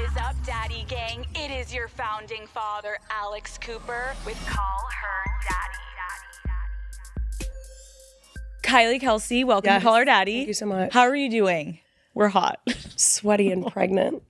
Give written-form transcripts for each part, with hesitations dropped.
is up, Daddy Gang? It is your founding father, Alex Cooper, with Call Her Daddy. Kylie Kelce, welcome to Call Her Daddy. Thank you so much. How are you doing? We're hot. Sweaty and pregnant.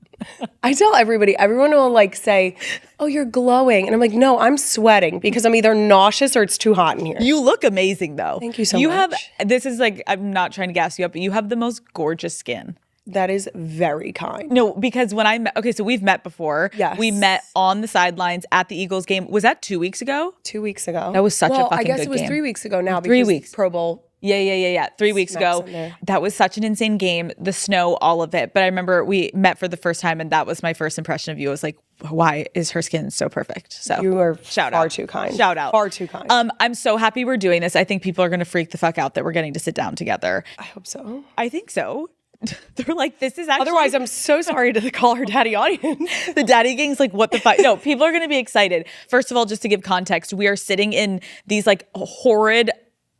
I tell everyone will like say, oh, you're glowing. And I'm like, no, I'm sweating because I'm either nauseous or it's too hot in here. You look amazing though. Thank you so You much. this is like, I'm not trying to gas you up, but you have the most gorgeous skin. That is very kind. No, because when I met, okay, so we've met before. Yes. We met on the sidelines at the Eagles game. Was that 2 weeks ago? 2 weeks ago. That was such a fucking good game. I guess it was 3 weeks ago now. 3 because weeks. Pro Bowl. Yeah. 3 weeks ago. That was such an insane game. The snow, all of it. But I remember we met for the first time and that was my first impression of you. I was like, why is her skin so perfect? So You are shout far out. too kind. Shout out. Far too kind. I'm so happy we're doing this. I think people are going to freak the fuck out that we're getting to sit down together. I hope so. I think so. They're like, this is actually... Otherwise, I'm so sorry to the Call Her Daddy audience. The daddy gang's like, what the fuck? No, people are going to be excited. First of all, just to give context, we are sitting in these like horrid,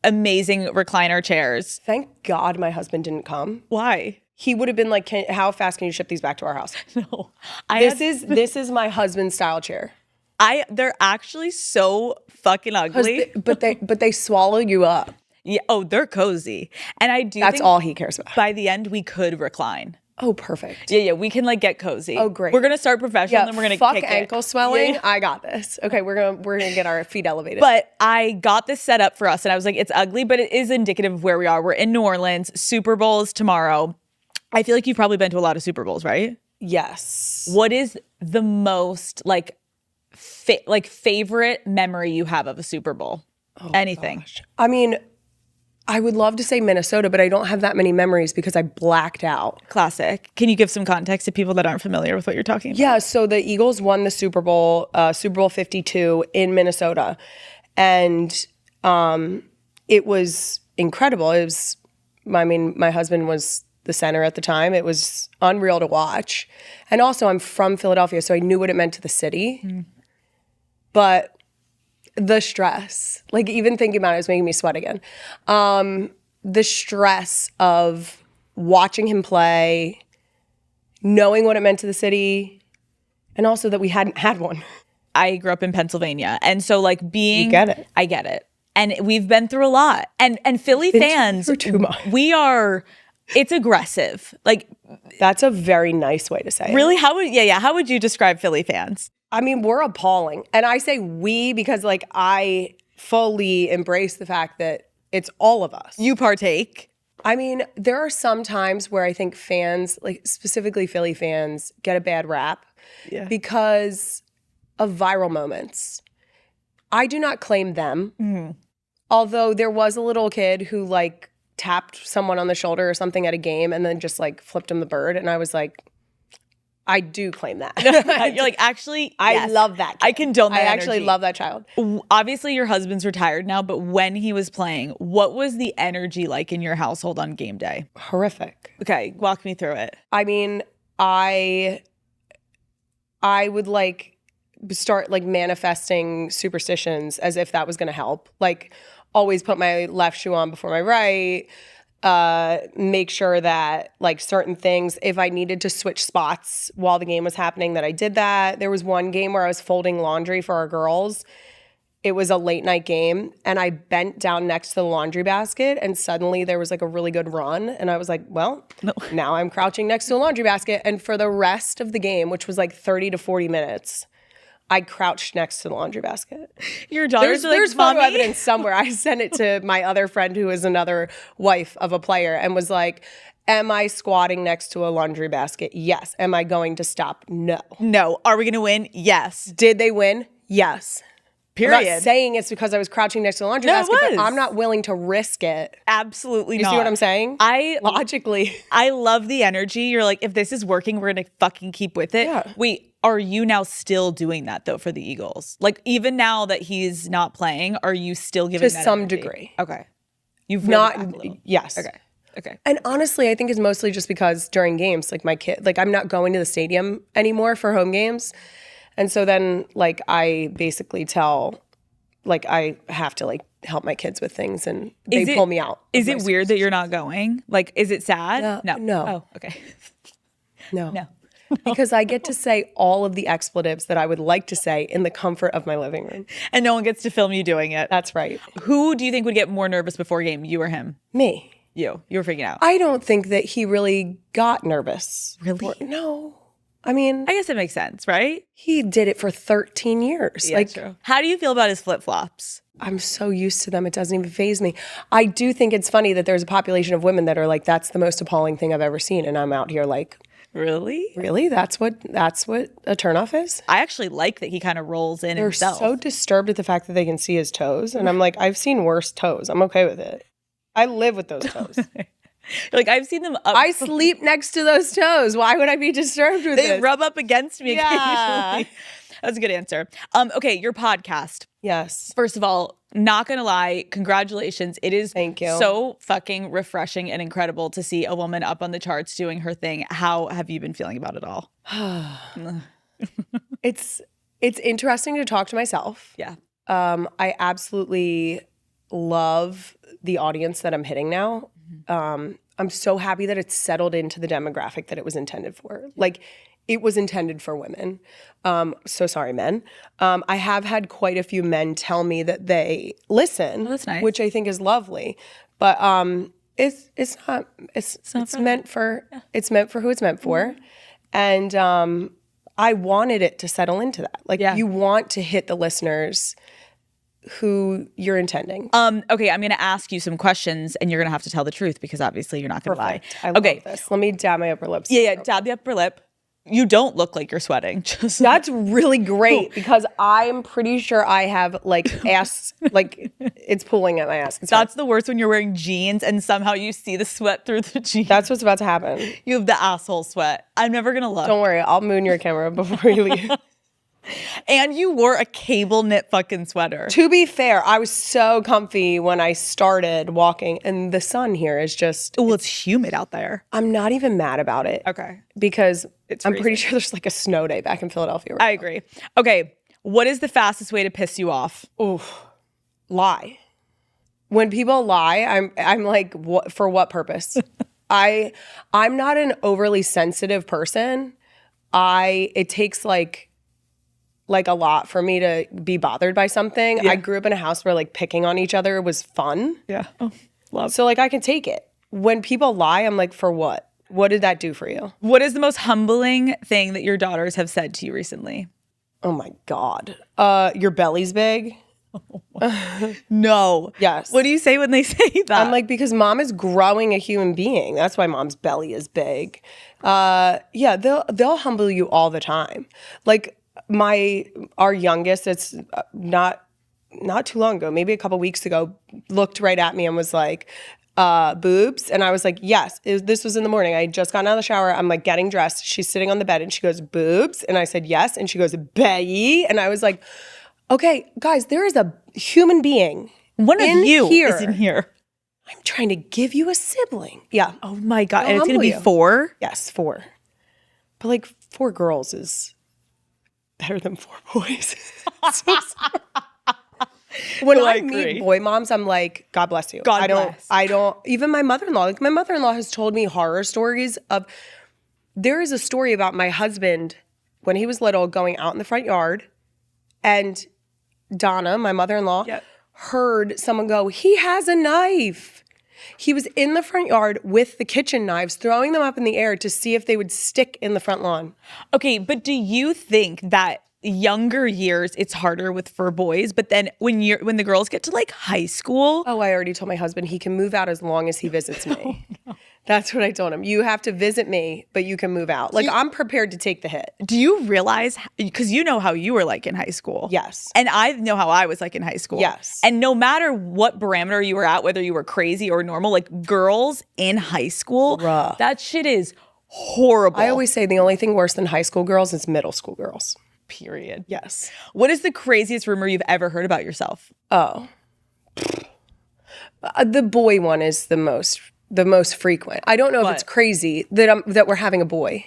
amazing recliner chairs. Thank God my husband didn't come. Why? He would have been like, how fast can you ship these back to our house? No. This is my husband's style chair. They're actually so fucking ugly. But they swallow you up. Yeah. Oh, they're cozy. And I do That's think all he cares about. by the end, we could recline. Oh, perfect. Yeah. We can like get cozy. Oh, great. We're going to start professional and then we're going to fuck kick ankle it. swelling. Yeah. I got this. Okay, we're gonna get our feet elevated. But I got this set up for us and I was like, it's ugly, but it is indicative of where we are. We're in New Orleans. Super Bowl is tomorrow. I feel like you've probably been to a lot of Super Bowls, right? Yes. What is the most like favorite memory you have of a Super Bowl? Anything. Gosh. I mean, I would love to say Minnesota, but I don't have that many memories because I blacked out. Classic. Can you give some context to people that aren't familiar with what you're talking about? Yeah, so the Eagles won the Super Bowl 52 in Minnesota. And it was incredible. My husband was the center at the time. It was unreal to watch. And also I'm from Philadelphia, so I knew what it meant to the city. But the stress, like even thinking about it was making me sweat again. The stress of watching him play, knowing what it meant to the city, and also that we hadn't had one. I grew up in Pennsylvania. And so like You get it. I get it. And we've been through a lot. And Philly fans, through too much. It's aggressive. Like That's a very nice way to say it. really, how would you describe Philly fans? I mean, we're appalling. And I say we because like I fully embrace the fact that it's all of us. You partake. I mean, there are some times where I think fans, like specifically Philly fans, get a bad rap because of viral moments. I do not claim them. Although there was a little kid who like tapped someone on the shoulder or something at a game and then just like flipped him the bird. And I was like, I do claim that. You're like, actually, I yes. love that kid. I condone that I actually energy. love that child. Obviously, your husband's retired now, but when he was playing, what was the energy like in your household on game day? Horrific. Okay, walk me through it. I mean, I would like start like manifesting superstitions as if that was going to help. Like always put my left shoe on before my right. Make sure that like certain things, if I needed to switch spots while the game was happening, that I did that. There was one game where I was folding laundry for our girls. It was a late night game and I bent down next to the laundry basket and suddenly there was like a really good run. And I was like, well, now I'm crouching next to a laundry basket. And for the rest of the game, which was like 30 to 40 minutes, I crouched next to the laundry basket. Your daughters are like, There's photo Mommy? evidence somewhere. I sent it to my other friend who is another wife of a player and was like, am I squatting next to a laundry basket? Yes. Am I going to stop? No. No. Are we going to win? Yes. Did they win? Yes. Period. I'm not saying it's because I was crouching next to the laundry basket, was. but I'm not willing to risk it. Absolutely You not. see what I'm saying? Logically. I love the energy. You're like, if this is working, we're going to fucking keep with it. Yeah. Wait, are you now still doing that though for the Eagles? Like even now that he's not playing, are you still giving To that some energy? degree. Okay. You've Not, reeled it back a little. yes. Okay. And honestly, I think it's mostly just because during games, like my kid, like I'm not going to the stadium anymore for home games. And so then like I basically tell, like I have to like help my kids with things and they pull me out. Is it weird that you're not going? Like, is it sad? No. Oh, okay. No. No. because I get to say all of the expletives that I would like to say in the comfort of my living room. And no one gets to film you doing it. That's right. Who do you think would get more nervous before a game, you or him? Me. You were freaking out. I don't think that he really got nervous. Really? No. I mean, I guess it makes sense, right? he did it for 13 years. Yeah, true. How do you feel about his flip-flops? I'm so used to them. It doesn't even faze me. I do think it's funny that there's a population of women that are like, that's the most appalling thing I've ever seen. And I'm out here like, Really? That's what a turnoff is? I actually like that he kind of rolls in They're himself. so disturbed at the fact that they can see his toes. And I'm like, I've seen worse toes. I'm okay with it. I live with those toes. Like, I've seen them up. I sleep next to those toes. Why would I be disturbed with They this? rub up against me Yeah. occasionally. That's a good answer. Okay, your podcast. Yes. First of all, not gonna lie, congratulations. It is Thank you. so fucking refreshing and incredible to see a woman up on the charts doing her thing. How have you been feeling about it all? It's interesting to talk to myself. Yeah. I absolutely love the audience that I'm hitting now. I'm so happy that it's settled into the demographic that it was intended for. Like, it was intended for women. So sorry, men. I have had quite a few men tell me that they listen, that's nice. which I think is lovely. But it's meant for who it's meant for, and I wanted it to settle into that. Like, you want to hit the listeners who you're intending. Okay, I'm gonna ask you some questions and you're gonna have to tell the truth because obviously you're not gonna lie. I love this. Let me dab my upper lips. Yeah, dab the upper lip. You don't look like you're sweating. Just That's really great because I'm pretty sure I have like ass, like it's pulling at my ass. that's the worst when you're wearing jeans and somehow you see the sweat through the jeans. That's what's about to happen. You have the asshole sweat. I'm never gonna look. Don't worry, I'll moon your camera before you leave. And you wore a cable knit fucking sweater. To be fair, I was so comfy when I started walking, and the sun here is just. Well, it's humid out there. I'm not even mad about it. Okay. Because I'm freezing. pretty sure there's like a snow day back in Philadelphia. I agree. Okay. What is the fastest way to piss you off? Lie. When people lie, I'm like, what, for what purpose? I'm not an overly sensitive person. It takes like a lot for me to be bothered by something. Yeah. I grew up in a house where like picking on each other was fun. Yeah. Oh, love. So like I can take it. When people lie, I'm like, for what? What did that do for you? What is the most humbling thing that your daughters have said to you recently? Oh my God. Your belly's big. No. Yes. What do you say when they say that? I'm like, because mom is growing a human being. That's why mom's belly is big. Yeah, they'll humble you all the time. Like our youngest, it's not too long ago, maybe a couple weeks ago, looked right at me and was like, boobs? And I was like, yes. This was in the morning. I had just gotten out of the shower. I'm like getting dressed. She's sitting on the bed and she goes, boobs? And I said, yes. And she goes, bae? And I was like, okay, guys, there is a human being. One of you here. is in here. I'm trying to give you a sibling. Yeah. Oh my God. They'll And it's going to be humble you. 4? Yes, 4. But like 4 girls is better than 4 boys. So sorry. When I meet boy moms, I'm like, God bless you. God bless. I don't, even my mother-in-law, like my mother-in-law has told me horror stories of, there is a story about my husband when he was little going out in the front yard and Donna, my mother-in-law, heard someone go, he has a knife. He was in the front yard with the kitchen knives, throwing them up in the air to see if they would stick in the front lawn. Okay, but do you think that younger years it's harder for boys, but then when the girls get to like high school? Oh, I already told my husband he can move out as long as he visits me. That's what I told him. You have to visit me, but you can move out. Like, I'm prepared to take the hit. Do you realize, because you know how you were like in high school. Yes. And I know how I was like in high school. Yes. And no matter what parameter you were at, whether you were crazy or normal, like girls in high school, that shit is horrible. I always say the only thing worse than high school girls is middle school girls. Period. Yes. What is the craziest rumor you've ever heard about yourself? Oh. The boy one is the most frequent. I don't know if it's crazy that we're having a boy.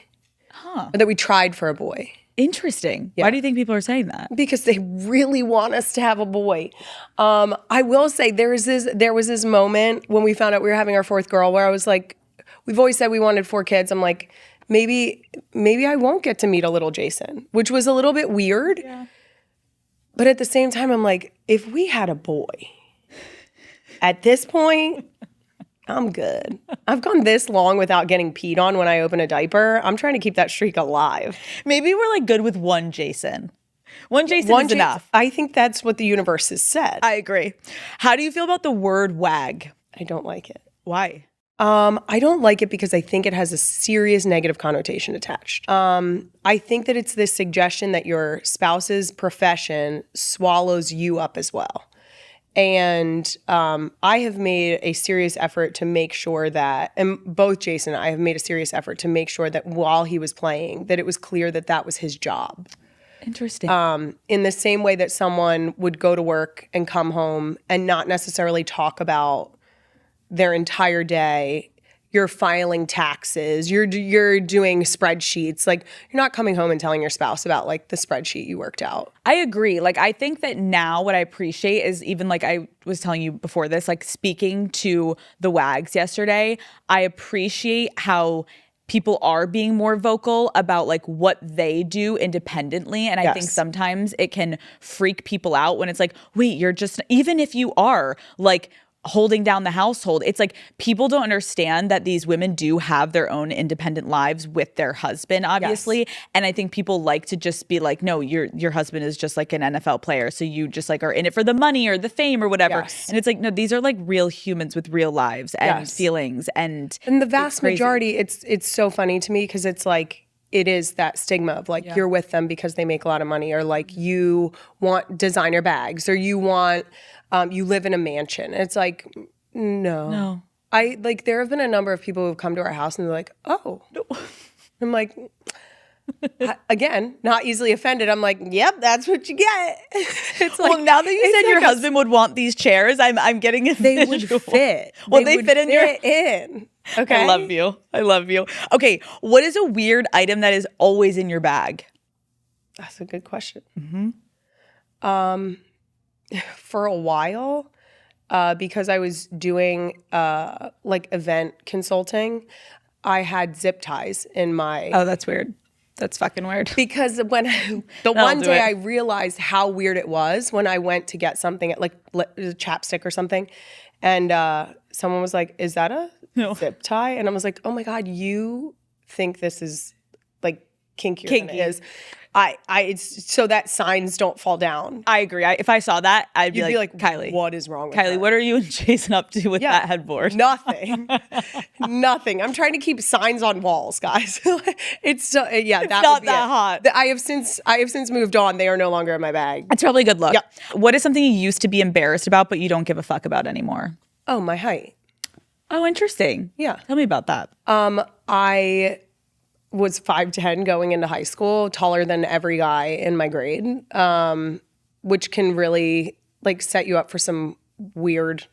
Or that we tried for a boy. Interesting. Why do you think people are saying that? Because they really want us to have a boy. I will say there was this moment when we found out we were having our 4th girl where I was like, we've always said we wanted 4 kids. I'm like, maybe I won't get to meet a little Jason, which was a little bit weird. Yeah. But at the same time, I'm like, if we had a boy, at this point, I'm good. I've gone this long without getting peed on when I open a diaper. I'm trying to keep that streak alive. Maybe we're like good with one Jason. One Jason is enough. I think that's what the universe has said. I agree. How do you feel about the word WAG? I don't like it. Why? I don't like it because I think it has a serious negative connotation attached. I think that it's this suggestion that your spouse's profession swallows you up as well. And I have made a serious effort to make sure that, and both Jason and I have made a serious effort to make sure that while he was playing, that it was clear that that was his job. Interesting. In the same way that someone would go to work and come home and not necessarily talk about their entire day. You're filing taxes, you're doing spreadsheets. Like, you're not coming home and telling your spouse about like the spreadsheet you worked out. I agree. Like, I think that now what I appreciate is, even like I was telling you before this, like speaking to the WAGs yesterday, I appreciate how people are being more vocal about like what they do independently. And I think sometimes it can freak people out when it's like, wait, you're just, even if you are like holding down the household, it's like people don't understand that these women do have their own independent lives with their husband, obviously. And I think people like to just be like, no, your husband is just like an NFL player, so you just like are in it for the money or the fame or whatever. And it's like, no, these are like real humans with real lives and feelings. And the vast majority, it's so funny to me because it's like, it is that stigma of like, you're with them because they make a lot of money, or like you want designer bags, or you want, you live in a mansion. It's like, no. I like, there have been a number of people who've come to our house and they're like, oh. No. I'm like, again, not easily offended. I'm like, yep, that's what you get. It's like, well, now that you said your husband would want these chairs, I'm getting a they would fit. Well, they fit in your in. Okay. I love you. Okay, what is a weird item that is always in your bag? That's a good question. For a while, because I was doing like event consulting, I had zip ties in my. Oh, that's weird. That's fucking weird. Because when one day I realized how weird it was when I went to get something at like a chapstick or something, and someone was like, "Is that a zip tie?" And I was like, "Oh my God, you think this is like kinkier than it is." It's so that signs don't fall down. I agree. If I saw that, I'd be like, Kylie, what is wrong with Kylie, that? What are you and Jason up to with that headboard? Nothing. Nothing. I'm trying to keep signs on walls, guys. It's so, it's not that hot. I have since moved on. They are no longer in my bag. It's probably a good look. Yeah. What is something you used to be embarrassed about but you don't give a fuck about anymore? Oh, my height. Oh, interesting. Yeah. Tell me about that. I was 5'10" going into high school, taller than every guy in my grade, which can really like set you up for some weird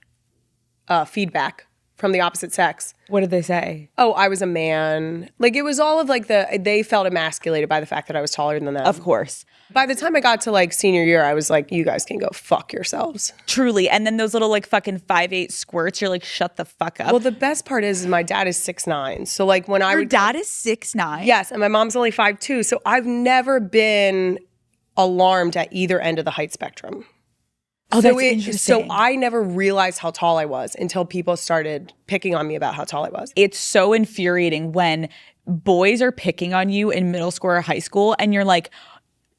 feedback from the opposite sex. What did they say? Oh, I was a man. Like, it was all of like they felt emasculated by the fact that I was taller than them. Of course. By the time I got to like senior year, I was like, you guys can go fuck yourselves. Truly. And then those little like fucking 5'8" squirts, you're like, shut the fuck up. Well, the best part is my dad is 6'9". So like when Your dad is 6'9"? Yes, and my mom's only 5'2". So I've never been alarmed at either end of the height spectrum. Oh, that's interesting. So I never realized how tall I was until people started picking on me about how tall I was. It's so infuriating when boys are picking on you in middle school or high school and you're like,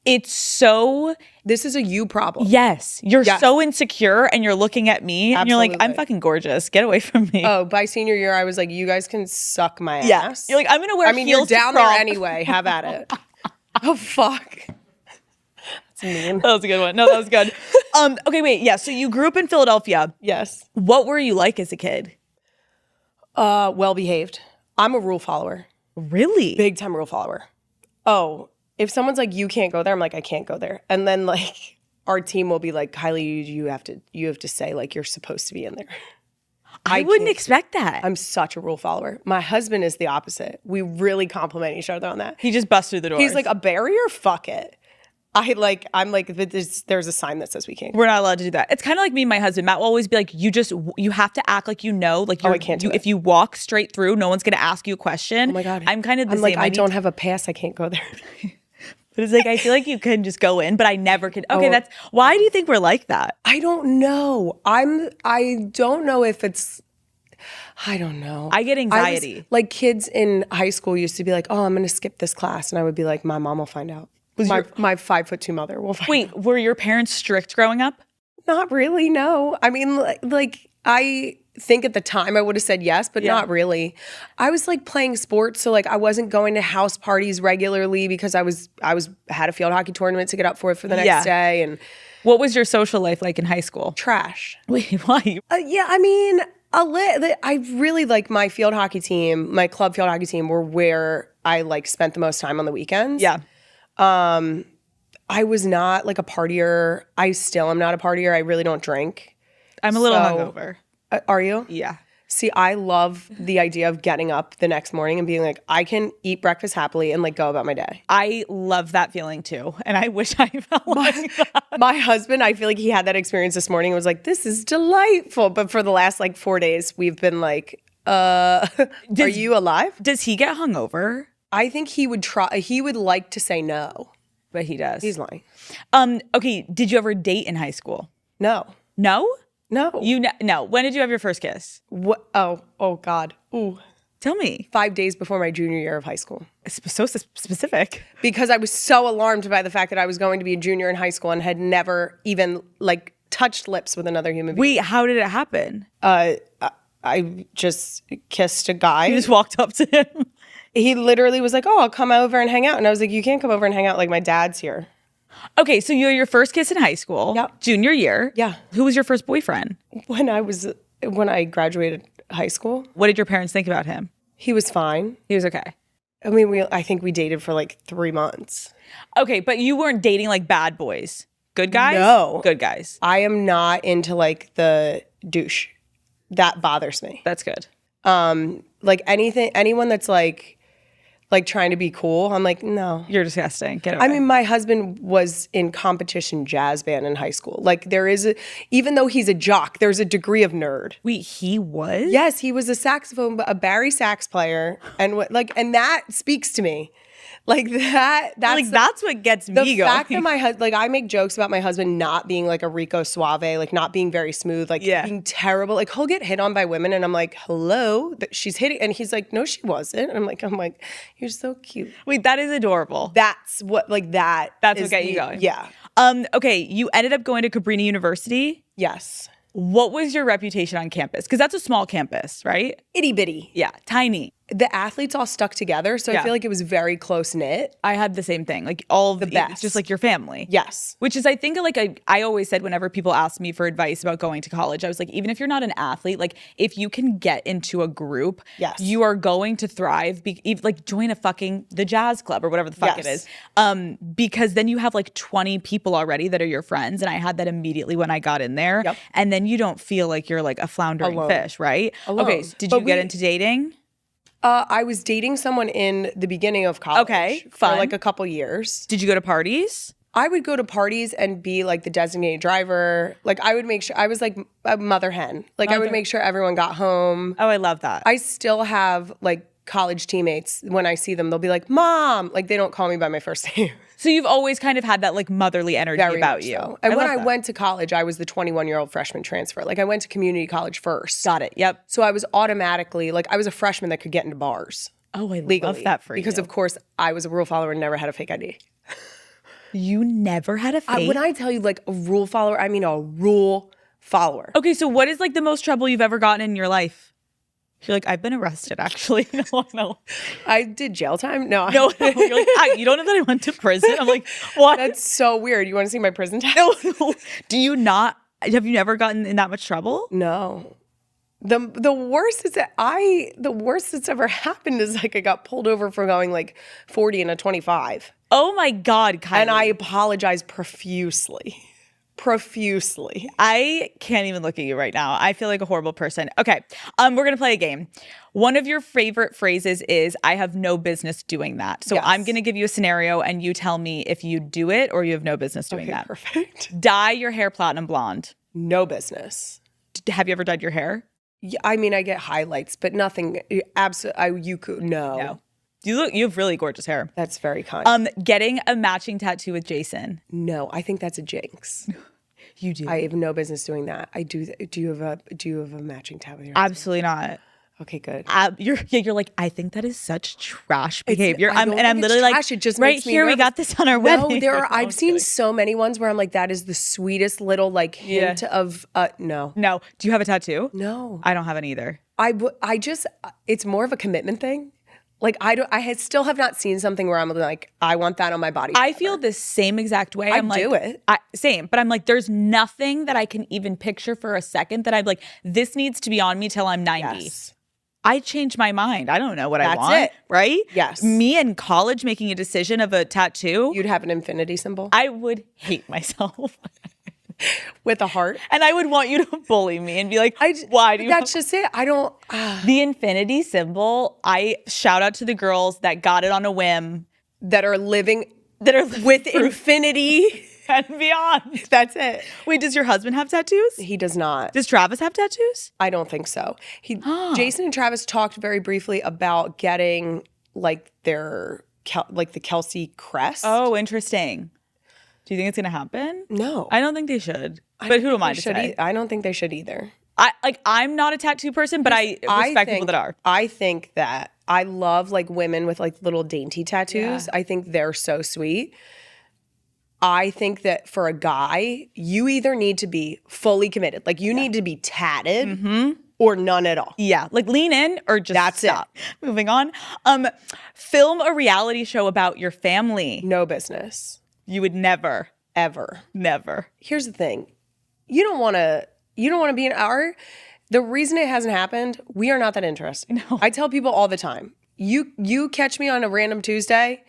it's so... This is a you problem. Yes. You're so insecure and you're looking at me and you're like, I'm fucking gorgeous. Get away from me. Oh, by senior year, I was like, you guys can suck my ass. You're like, I'm going to wear heels you're down to prom. there anyway. Have at it. Oh, fuck. That's mean. That was a good one. No, that was good. Okay, wait. Yeah, so you grew up in Philadelphia. Yes. What were you like as a kid? Well-behaved. I'm a rule follower. Really? Big time rule follower. Oh, if someone's like, you can't go there, I'm like, I can't go there. And then like our team will be like, Kylie, you have to say like you're supposed to be in there. I wouldn't expect that. I'm such a rule follower. My husband is the opposite. We really compliment each other on that. He just busts through the door. He's like, a barrier? Fuck it. I'm like, there's a sign that says we can't. We're not allowed to do that. It's kind of like me and my husband. Matt will always be like, you have to act like like I can't do it. If you walk straight through, no one's going to ask you a question. Oh my God. I'm kind of the I'm same. like, I don't have a pass. I can't go there. But it's like, I feel like you can just go in, but I never can. Okay, why do you think we're like that? I don't know. I don't know if it's, I don't know. I get anxiety. Like kids in high school used to be like, oh, I'm going to skip this class. And I would be like, my mom will find out. My 5'2" mother will find out. Wait, were your parents strict growing up? Not really, no. I mean, like I think at the time I would have said yes, but not really. I was like playing sports, so like I wasn't going to house parties regularly because I had a field hockey tournament to get up for the next day. And what was your social life like in high school? trash. Wait, why? Yeah, I mean, I really like my field hockey team, my club field hockey team were where I like spent the most time on the weekends. Yeah. I was not like a partier. I still am not a partier. I really don't drink. I'm a little hungover. Are you? Yeah. See, I love the idea of getting up the next morning and being like, I can eat breakfast happily and like go about my day. I love that feeling too. And I wish I felt like that. My husband, I feel like he had that experience this morning and was like, this is delightful. But for the last like 4 days, we've been like, are you alive? Does he get hungover? I think he would like to say no. But he does. He's lying. Okay, did you ever date in high school? No. No? No. No. When did you have your first kiss? What? Oh God. Ooh. Tell me. 5 days before my junior year of high school. So specific. Because I was so alarmed by the fact that I was going to be a junior in high school and had never even like touched lips with another human being. Wait, how did it happen? I just kissed a guy. You just walked up to him. He literally was like, oh, I'll come over and hang out. And I was like, you can't come over and hang out. Like, my dad's here. Okay, so you had your first kiss in high school. Yep. Junior year. Yeah. Who was your first boyfriend? When I graduated high school. What did your parents think about him? He was fine. He was okay. I mean, I think we dated for like 3 months. Okay, but you weren't dating like bad boys. Good guys? No. Good guys. I am not into like the douche. That bothers me. That's good. Like anyone that's like trying to be cool, I'm like, no. You're disgusting. Get away. I mean, my husband was in competition jazz band in high school. Like even though he's a jock, there's a degree of nerd. Wait, he was? Yes, he was a bari sax player, and and that speaks to me. Like that's what gets me the going. fact that my husband, like I make jokes about my husband not being like a Rico Suave, like not being very smooth, like being terrible. Like he'll get hit on by women, and I'm like, hello, that she's hitting, and he's like, no, she wasn't. And I'm like, you're so cute. Wait, that is adorable. That's what That's what got you going. Yeah. Okay, you ended up going to Cabrini University. Yes. What was your reputation on campus? Because that's a small campus, right? Itty bitty. Yeah, tiny. The athletes all stuck together, so I feel like it was very close knit. I had the same thing. Like all of the best, just like your family. Yes. Which is, I think, like I always said whenever people asked me for advice about going to college, I was like, even if you're not an athlete, like if you can get into a group, you are going to thrive. Like join the jazz club or whatever the fuck it is. Because then you have like 20 people already that are your friends, and I had that immediately when I got in there. Yep. And then you don't feel like you're like a floundering fish, right? Alone. Okay. So did you get into dating? I was dating someone in the beginning of college. Okay, for fun. like a couple years. Did you go to parties? I would go to parties and be like the designated driver. Like I would make sure I was like a mother hen. Like I would make sure everyone got home. Oh, I love that. I still have like college teammates. When I see them, they'll be like, Mom. Like they don't call me by my first name. So you've always kind of had that like motherly energy Very about much you. so. And when I went to college, I was the 21-year-old freshman transfer. Like I went to community college first. Got it. Yep. So I was automatically like I was a freshman that could get into bars. Oh, I legally, love that for you. Because of course I was a rule follower and never had a fake ID. You never had a fake? When I tell you like a rule follower, I mean a rule follower. Okay, so what is like the most trouble you've ever gotten in your life? You're like, I've been arrested actually. No. I did jail time? No. No. You're like, you don't know that I went to prison? I'm like, what? That's so weird. You want to see my prison time? No. Do you not? Have you never gotten in that much trouble? No. The worst is that the worst that's ever happened is like I got pulled over for going like 40 and a 25. Oh my God, Kylie. And I apologize profusely. profusely. I can't even look at you right now. I feel like a horrible person. Okay. We're going to play a game. One of your favorite phrases is, I have no business doing that. So Yes. I'm going to give you a scenario and you tell me if you do it or you have no business doing that. Perfect. Dye your hair platinum blonde. No business. Have you ever dyed your hair? Yeah, I mean, I get highlights, but nothing. Absolutely, you could no. You have really gorgeous hair. That's very kind. Getting a matching tattoo with Jason. No, I think that's a jinx. You do. I have no business doing that. I do. Do you have a matching tab with your husband? Absolutely not. Okay, good. You're like, I think that is such trash behavior. I don't I'm think literally it's like, trash. It just right makes me here, we nervous. got this on our No, wedding. I've seen so many ones where I'm like, that is the sweetest little like hint of no. No. Do you have a tattoo? No. I don't have any either. I just, it's more of a commitment thing. Like still have not seen something where I'm like, I want that on my body. I feel the same exact way. I'm like, do it. Same, but I'm like, there's nothing that I can even picture for a second that I'm like, this needs to be on me till I'm 90. Yes. I changed my mind. I don't know what I That's want. it. Right? Yes. Me in college making a decision of a tattoo. You'd have an infinity symbol I would hate myself. with a heart. And I would want you to bully me and be like, why do you That's just it. I don't. The infinity symbol, I shout out to the girls that got it on a whim. That are living With with infinity. and beyond. That's it. Wait, does your husband have tattoos? He does not. Does Travis have tattoos? I don't think so. Jason and Travis talked very briefly about getting like the Kelce crest. Oh, interesting. Do you think it's gonna happen? No. I don't think they should. But who am I to say? I don't think they should either. I'm not a tattoo person, but I respect people that are. I think that I love like women with like little dainty tattoos. Yeah. I think they're so sweet. I think that for a guy, you either need to be fully committed, like you need to be tatted or none at all. Yeah, like lean in or just That's stop. Moving on. Film a reality show about your family. No business. You would never, Ever. never. Here's the thing. You don't want to be in our, the reason it hasn't happened, we are not that interesting. No. I tell people all the time, you catch me on a random Tuesday,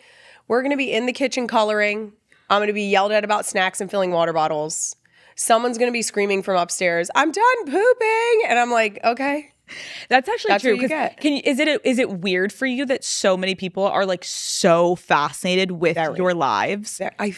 we're going to be in the kitchen coloring. I'm going to be yelled at about snacks and filling water bottles. Someone's going to be screaming from upstairs, I'm done pooping. And I'm like, okay. That's actually That's true. what you 'Cause get. Is it weird for you that so many people are like so fascinated with your lives? I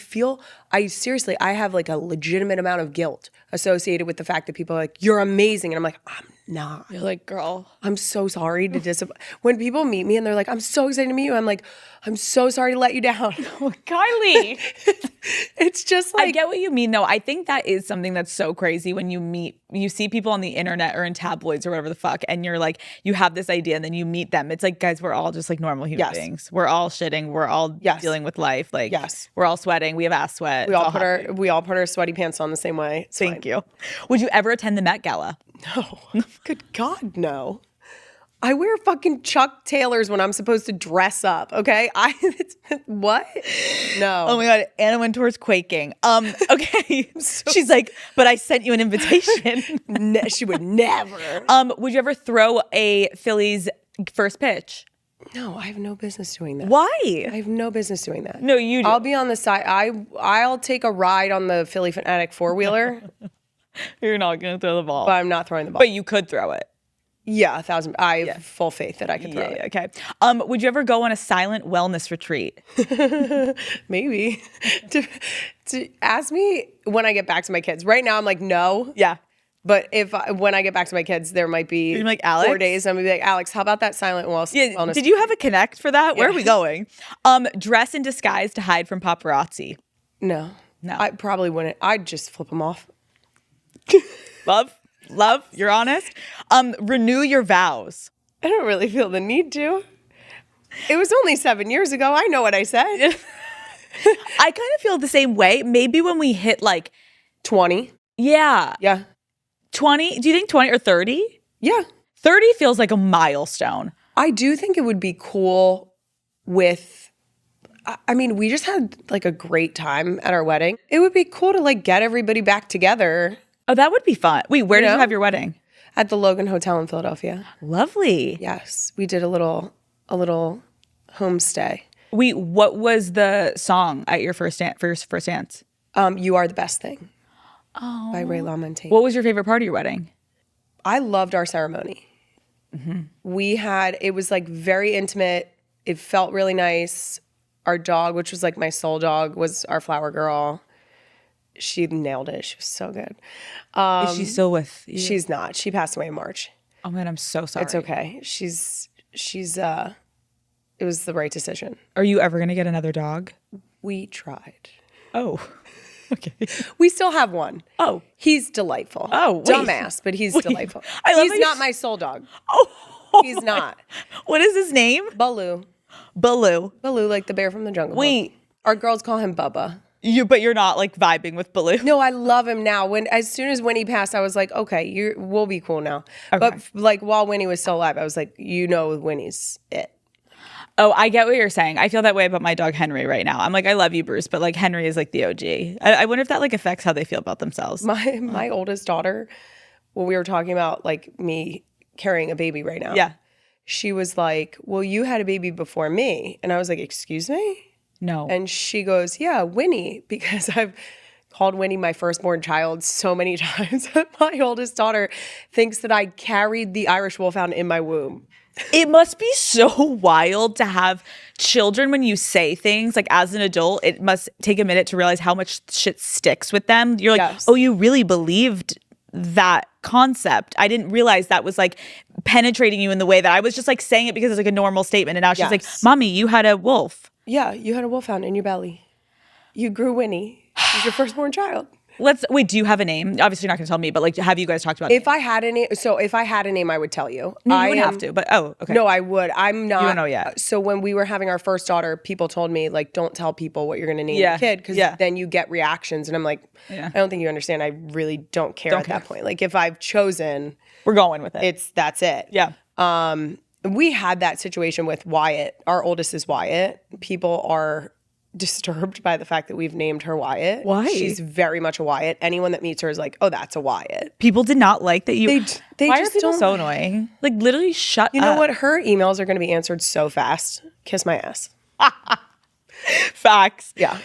have like a legitimate amount of guilt associated with the fact that people are like, you're amazing. And I'm like, I'm not. You're like, girl. I'm so sorry to disappoint. When people meet me and they're like, I'm so excited to meet you, I'm like, I'm so sorry to let you down. Kylie. It's just like, I get what you mean, though. I think that is something that's so crazy when you see people on the internet or in tabloids or whatever the fuck, and you're like, you have this idea and then you meet them. It's like, guys, we're all just like normal human beings. We're all shitting. We're all dealing with life. Like, we're all sweating. We have ass sweat. we all put our sweaty pants on the same way. It's Thank fine. you. Would you ever attend the Met Gala? No. Good God, no. I wear fucking Chuck Taylors when I'm supposed to dress up, okay? What? No. Oh my God, Anna Wintour's quaking. Okay. She's like, but I sent you an invitation. She would never. Would you ever throw a Phillies first pitch? No, I have no business doing that. Why? I have no business doing that. No, you do. I'll be on the side. I'll take a ride on the Philly Fanatic 4-wheeler, You're not going to throw the ball. but I'm not throwing the ball. But you could throw it. Yeah, 1,000. I have full faith that I can throw it. Okay. Would you ever go on a silent wellness retreat? Maybe. to ask me when I get back to my kids. Right now, I'm like, no. Yeah. But when I get back to my kids, there might be You're like, Alex? 4 days. I'm gonna be like, Alex, how about that silent wellness? Did you have a connect for that? Where are we going? Dress in disguise to hide from paparazzi. No. No. I probably wouldn't. I'd just flip them off. Love, you're honest. Renew your vows. I don't really feel the need to. It was only 7 years ago. I know what I said. I kind of feel the same way. Maybe when we hit like 20. Yeah. 20. Do you think 20 or 30? Yeah. 30 feels like a milestone. I do think it would be cool with, I mean, we just had like a great time at our wedding. It would be cool to like get everybody back together. Oh, that would be fun. Wait, where did you have your wedding? At the Logan Hotel in Philadelphia. Lovely. Yes. We did a little homestay. What was the song at your first dance? You Are the Best Thing. by Ray LaMontagne. What was your favorite part of your wedding? I loved our ceremony. It was like very intimate. It felt really nice. Our dog, which was like my soul dog, was our flower girl. She nailed it. She was so good. Is she still with you? She's not. She passed away in March. Oh man, I'm so sorry. It's okay. It was the right decision. Are you ever gonna get another dog? We tried. Oh, okay. We still have one. Oh, He's delightful. Oh, wait. Dumbass, but he's delightful. He's not my soul dog. oh, He's not. What is his name? Baloo. Baloo. Baloo, like the bear from the Jungle Book. Wait. Our girls call him Bubba. But you're not like vibing with Baloo. No, I love him now. As soon as Winnie passed, I was like, okay, we'll be cool now. Okay. But like while Winnie was still alive, I was like, Winnie's it. Oh, I get what you're saying. I feel that way about my dog Henry right now. I'm like, I love you, Bruce, but like Henry is like the OG. I wonder if that like affects how they feel about themselves. My oldest daughter, when we were talking about like me carrying a baby right now. Yeah. She was like, well, you had a baby before me. And I was like, excuse me? No. And she goes, yeah, Winnie, because I've called Winnie my firstborn child so many times that my oldest daughter thinks that I carried the Irish Wolfhound in my womb. It must be so wild to have children when you say things like as an adult. It must take a minute to realize how much shit sticks with them. You're like, Yes. oh, you really believed that concept. I didn't realize that was like penetrating you in the way that I was just like saying it because it's like a normal statement. And now she's like, Yes. Mommy, you had a wolf. Yeah, you had a wolfhound in your belly. You grew Winnie. She's your firstborn child. Wait, do you have a name? Obviously you're not going to tell me, but like, have you guys talked about it? If I had a name, I would tell you. No, you wouldn't have to, but okay. No, I would. I'm not. You don't know yet. So when we were having our first daughter, people told me, like, don't tell people what you're going to name Yeah. your kid because Yeah. then you get reactions. And I'm like, Yeah. I don't think you understand. I really don't care at that point. Like, if I've chosen, We're going with it. that's it. Yeah. We had that situation with Wyatt. Our oldest is Wyatt. People are disturbed by the fact that we've named her Wyatt. Why? She's very much a Wyatt. Anyone that meets her is like, oh, that's a Wyatt. People did not like that you. They Why just are people don't. so annoying? Like literally shut up. You know what? Her emails are going to be answered so fast. Kiss my ass. Facts. Yeah.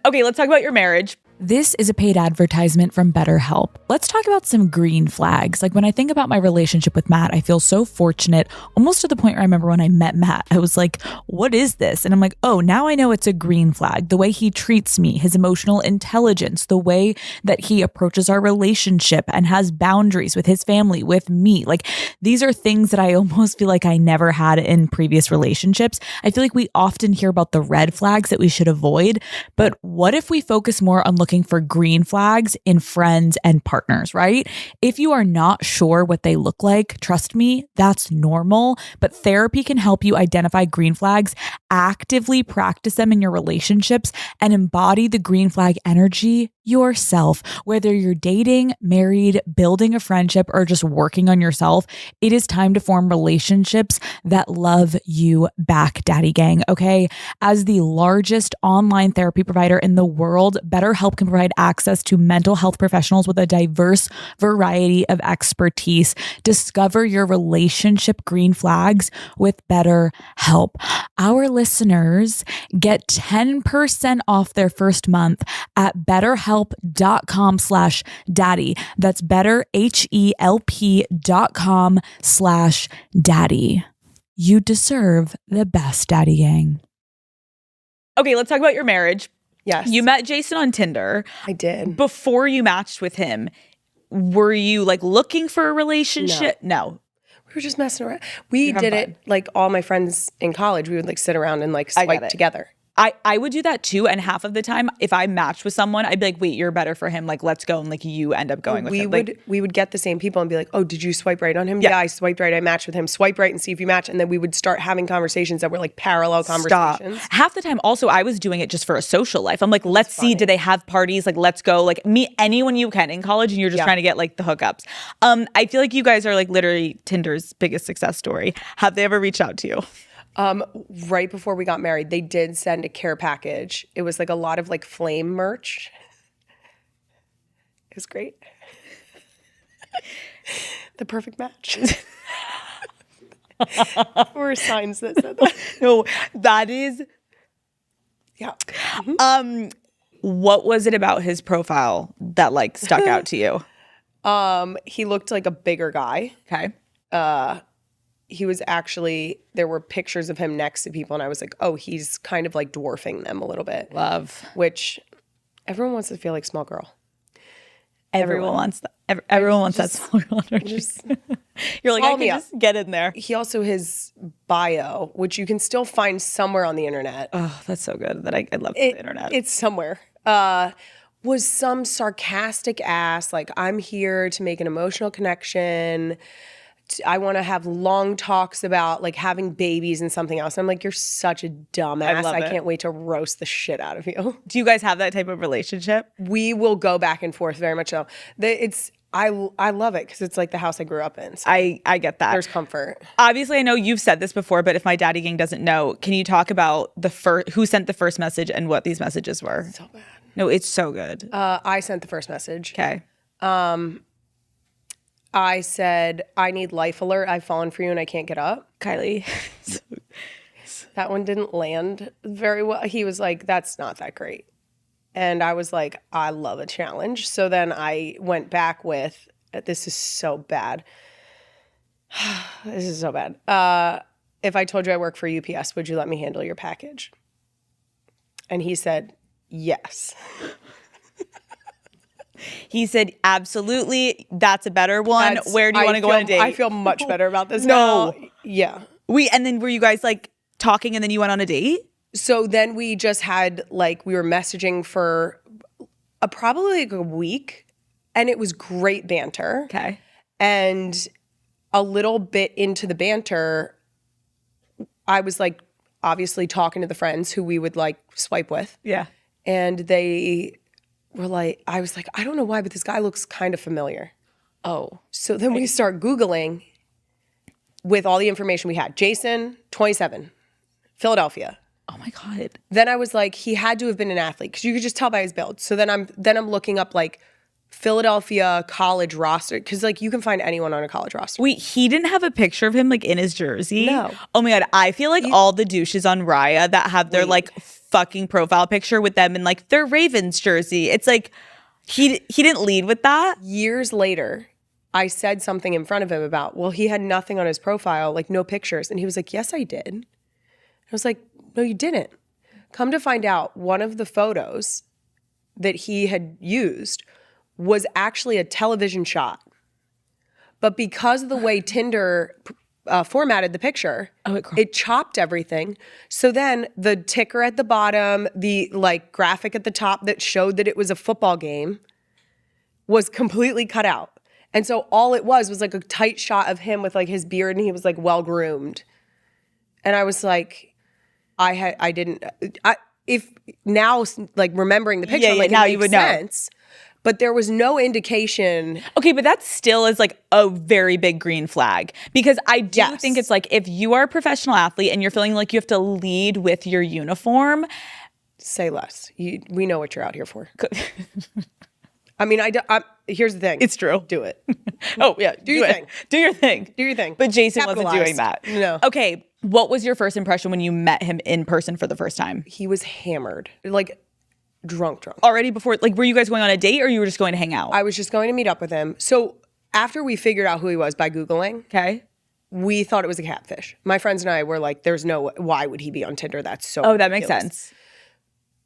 Okay, let's talk about your marriage. This is a paid advertisement from BetterHelp. Let's talk about some green flags. Like when I think about my relationship with Matt, I feel so fortunate, almost to the point where I remember when I met Matt, I was like, what is this? And I'm like, oh, now I know it's a green flag. The way he treats me, his emotional intelligence, the way that he approaches our relationship and has boundaries with his family, with me. Like these are things that I almost feel like I never had in previous relationships. I feel like we often hear about the red flags that we should avoid, but what if we focus more on looking for green flags in friends and partners, right? If you are not sure what they look like, trust me, that's normal, but therapy can help you identify green flags, actively practice them in your relationships, and embody the green flag energy yourself. Whether you're dating, married, building a friendship, or just working on yourself, it is time to form relationships that love you back, Daddy Gang, okay? As the largest online therapy provider in the world, BetterHelp can provide access to mental health professionals with a diverse variety of expertise. Discover your relationship green flags with BetterHelp. Our listeners get 10% off their first month at betterhelp.com/daddy. That's betterhelp.com/daddy. You deserve the best, Daddy Gang. Okay, let's talk about your marriage. Yes. You met Jason on Tinder. I did. Before you matched with him, were you like looking for a relationship? No. We were just messing around. We did it like all my friends in college. We would like sit around and like swipe together. I would do that too. And half of the time, if I matched with someone, I'd be like, wait, you're better for him. Like, let's go. And like, you end up going with him. We would get the same people and be like, oh, did you swipe right on him? Yeah, I swiped right. I matched with him. Swipe right and see if you match. And then we would start having conversations that were like parallel conversations. Half the time, also, I was doing it just for a social life. I'm like, let's see, do they have parties? Like, let's go. Like, meet anyone you can in college, and you're just trying to get like the hookups. I feel like you guys are like literally Tinder's biggest success story. Have they ever reached out to you? Right before we got married, they did send a care package. It was like a lot of like flame merch. It was great. The perfect match. Or signs that said that. No, that is. Yeah. What was it about his profile that like stuck out to you? He looked like a bigger guy. Okay. He was actually, there were pictures of him next to people, and I was like, oh, he's kind of like dwarfing them a little bit. Love. Which everyone wants to feel like small girl. Everyone wants that. Everyone wants that small girl energy. You're like, I can just get in there. He also, his bio, which you can still find somewhere on the internet. Oh, that's so good that I love the internet. It's somewhere. Was some sarcastic ass, like, I'm here to make an emotional connection. I want to have long talks about like having babies and something else. I'm like, you're such a dumbass. I can't wait to roast the shit out of you. Do you guys have that type of relationship? We will go back and forth very much so. I love it because it's like the house I grew up in. So I get that. there's comfort. Obviously, I know you've said this before, but if my daddy gang doesn't know, can you talk about who sent the first message and what these messages were? So bad. No, it's so good. I sent the first message. Okay. I said, I need life alert. I've fallen for you and I can't get up. Kylie. That one didn't land very well. He was like, that's not that great. And I was like, I love a challenge. So then I went back with, this is so bad. This is so bad. If I told you I work for UPS, would you let me handle your package? And he said, yes. He said, absolutely. That's a better one. Where do you want to go on a date? I feel much better about this now. Yeah. And then were you guys like talking and then you went on a date? So then we just had like, we were messaging for probably like a week, and it was great banter. Okay. And a little bit into the banter, I was like obviously talking to the friends who we would like swipe with. Yeah. And they were like, I was like, I don't know why, but this guy looks kind of familiar. Oh. So then we start Googling with all the information we had. Jason, 27, Philadelphia. Oh my God. Then I was like, he had to have been an athlete because you could just tell by his build. So then I'm looking up like Philadelphia college roster because like you can find anyone on a college roster. Wait, he didn't have a picture of him like in his jersey? No. Oh my God. I feel like all the douches on Raya that have their like fucking profile picture with them in like their Ravens jersey. It's like he didn't lead with that. Years later, I said something in front of him about, well, he had nothing on his profile, like no pictures. And he was like, yes, I did. I was like, no, you didn't. Come to find out, one of the photos that he had used was actually a television shot. But because of the way Tinder formatted the picture, it chopped everything. So then the ticker at the bottom, the like graphic at the top that showed that it was a football game was completely cut out. And so all it was like a tight shot of him with like his beard, and he was like well groomed. And I was like, if now like remembering the picture, like now it you makes would sense. But there was no indication. Okay, but that still is like a very big green flag because I do think it's like if you are a professional athlete and you're feeling like you have to lead with your uniform. Say less. We know what you're out here for. I mean, here's the thing. It's true. Do it. Oh, yeah. Do your thing. Do your thing. Do your thing. But Jason wasn't doing that. No. Okay. What was your first impression when you met him in person for the first time? He was hammered. Like drunk. Already before, like, were you guys going on a date or you were just going to hang out? I was just going to meet up with him. So after we figured out who he was by Googling, okay, we thought it was a catfish. My friends and I were like, why would he be on Tinder? That's so ridiculous. That makes sense.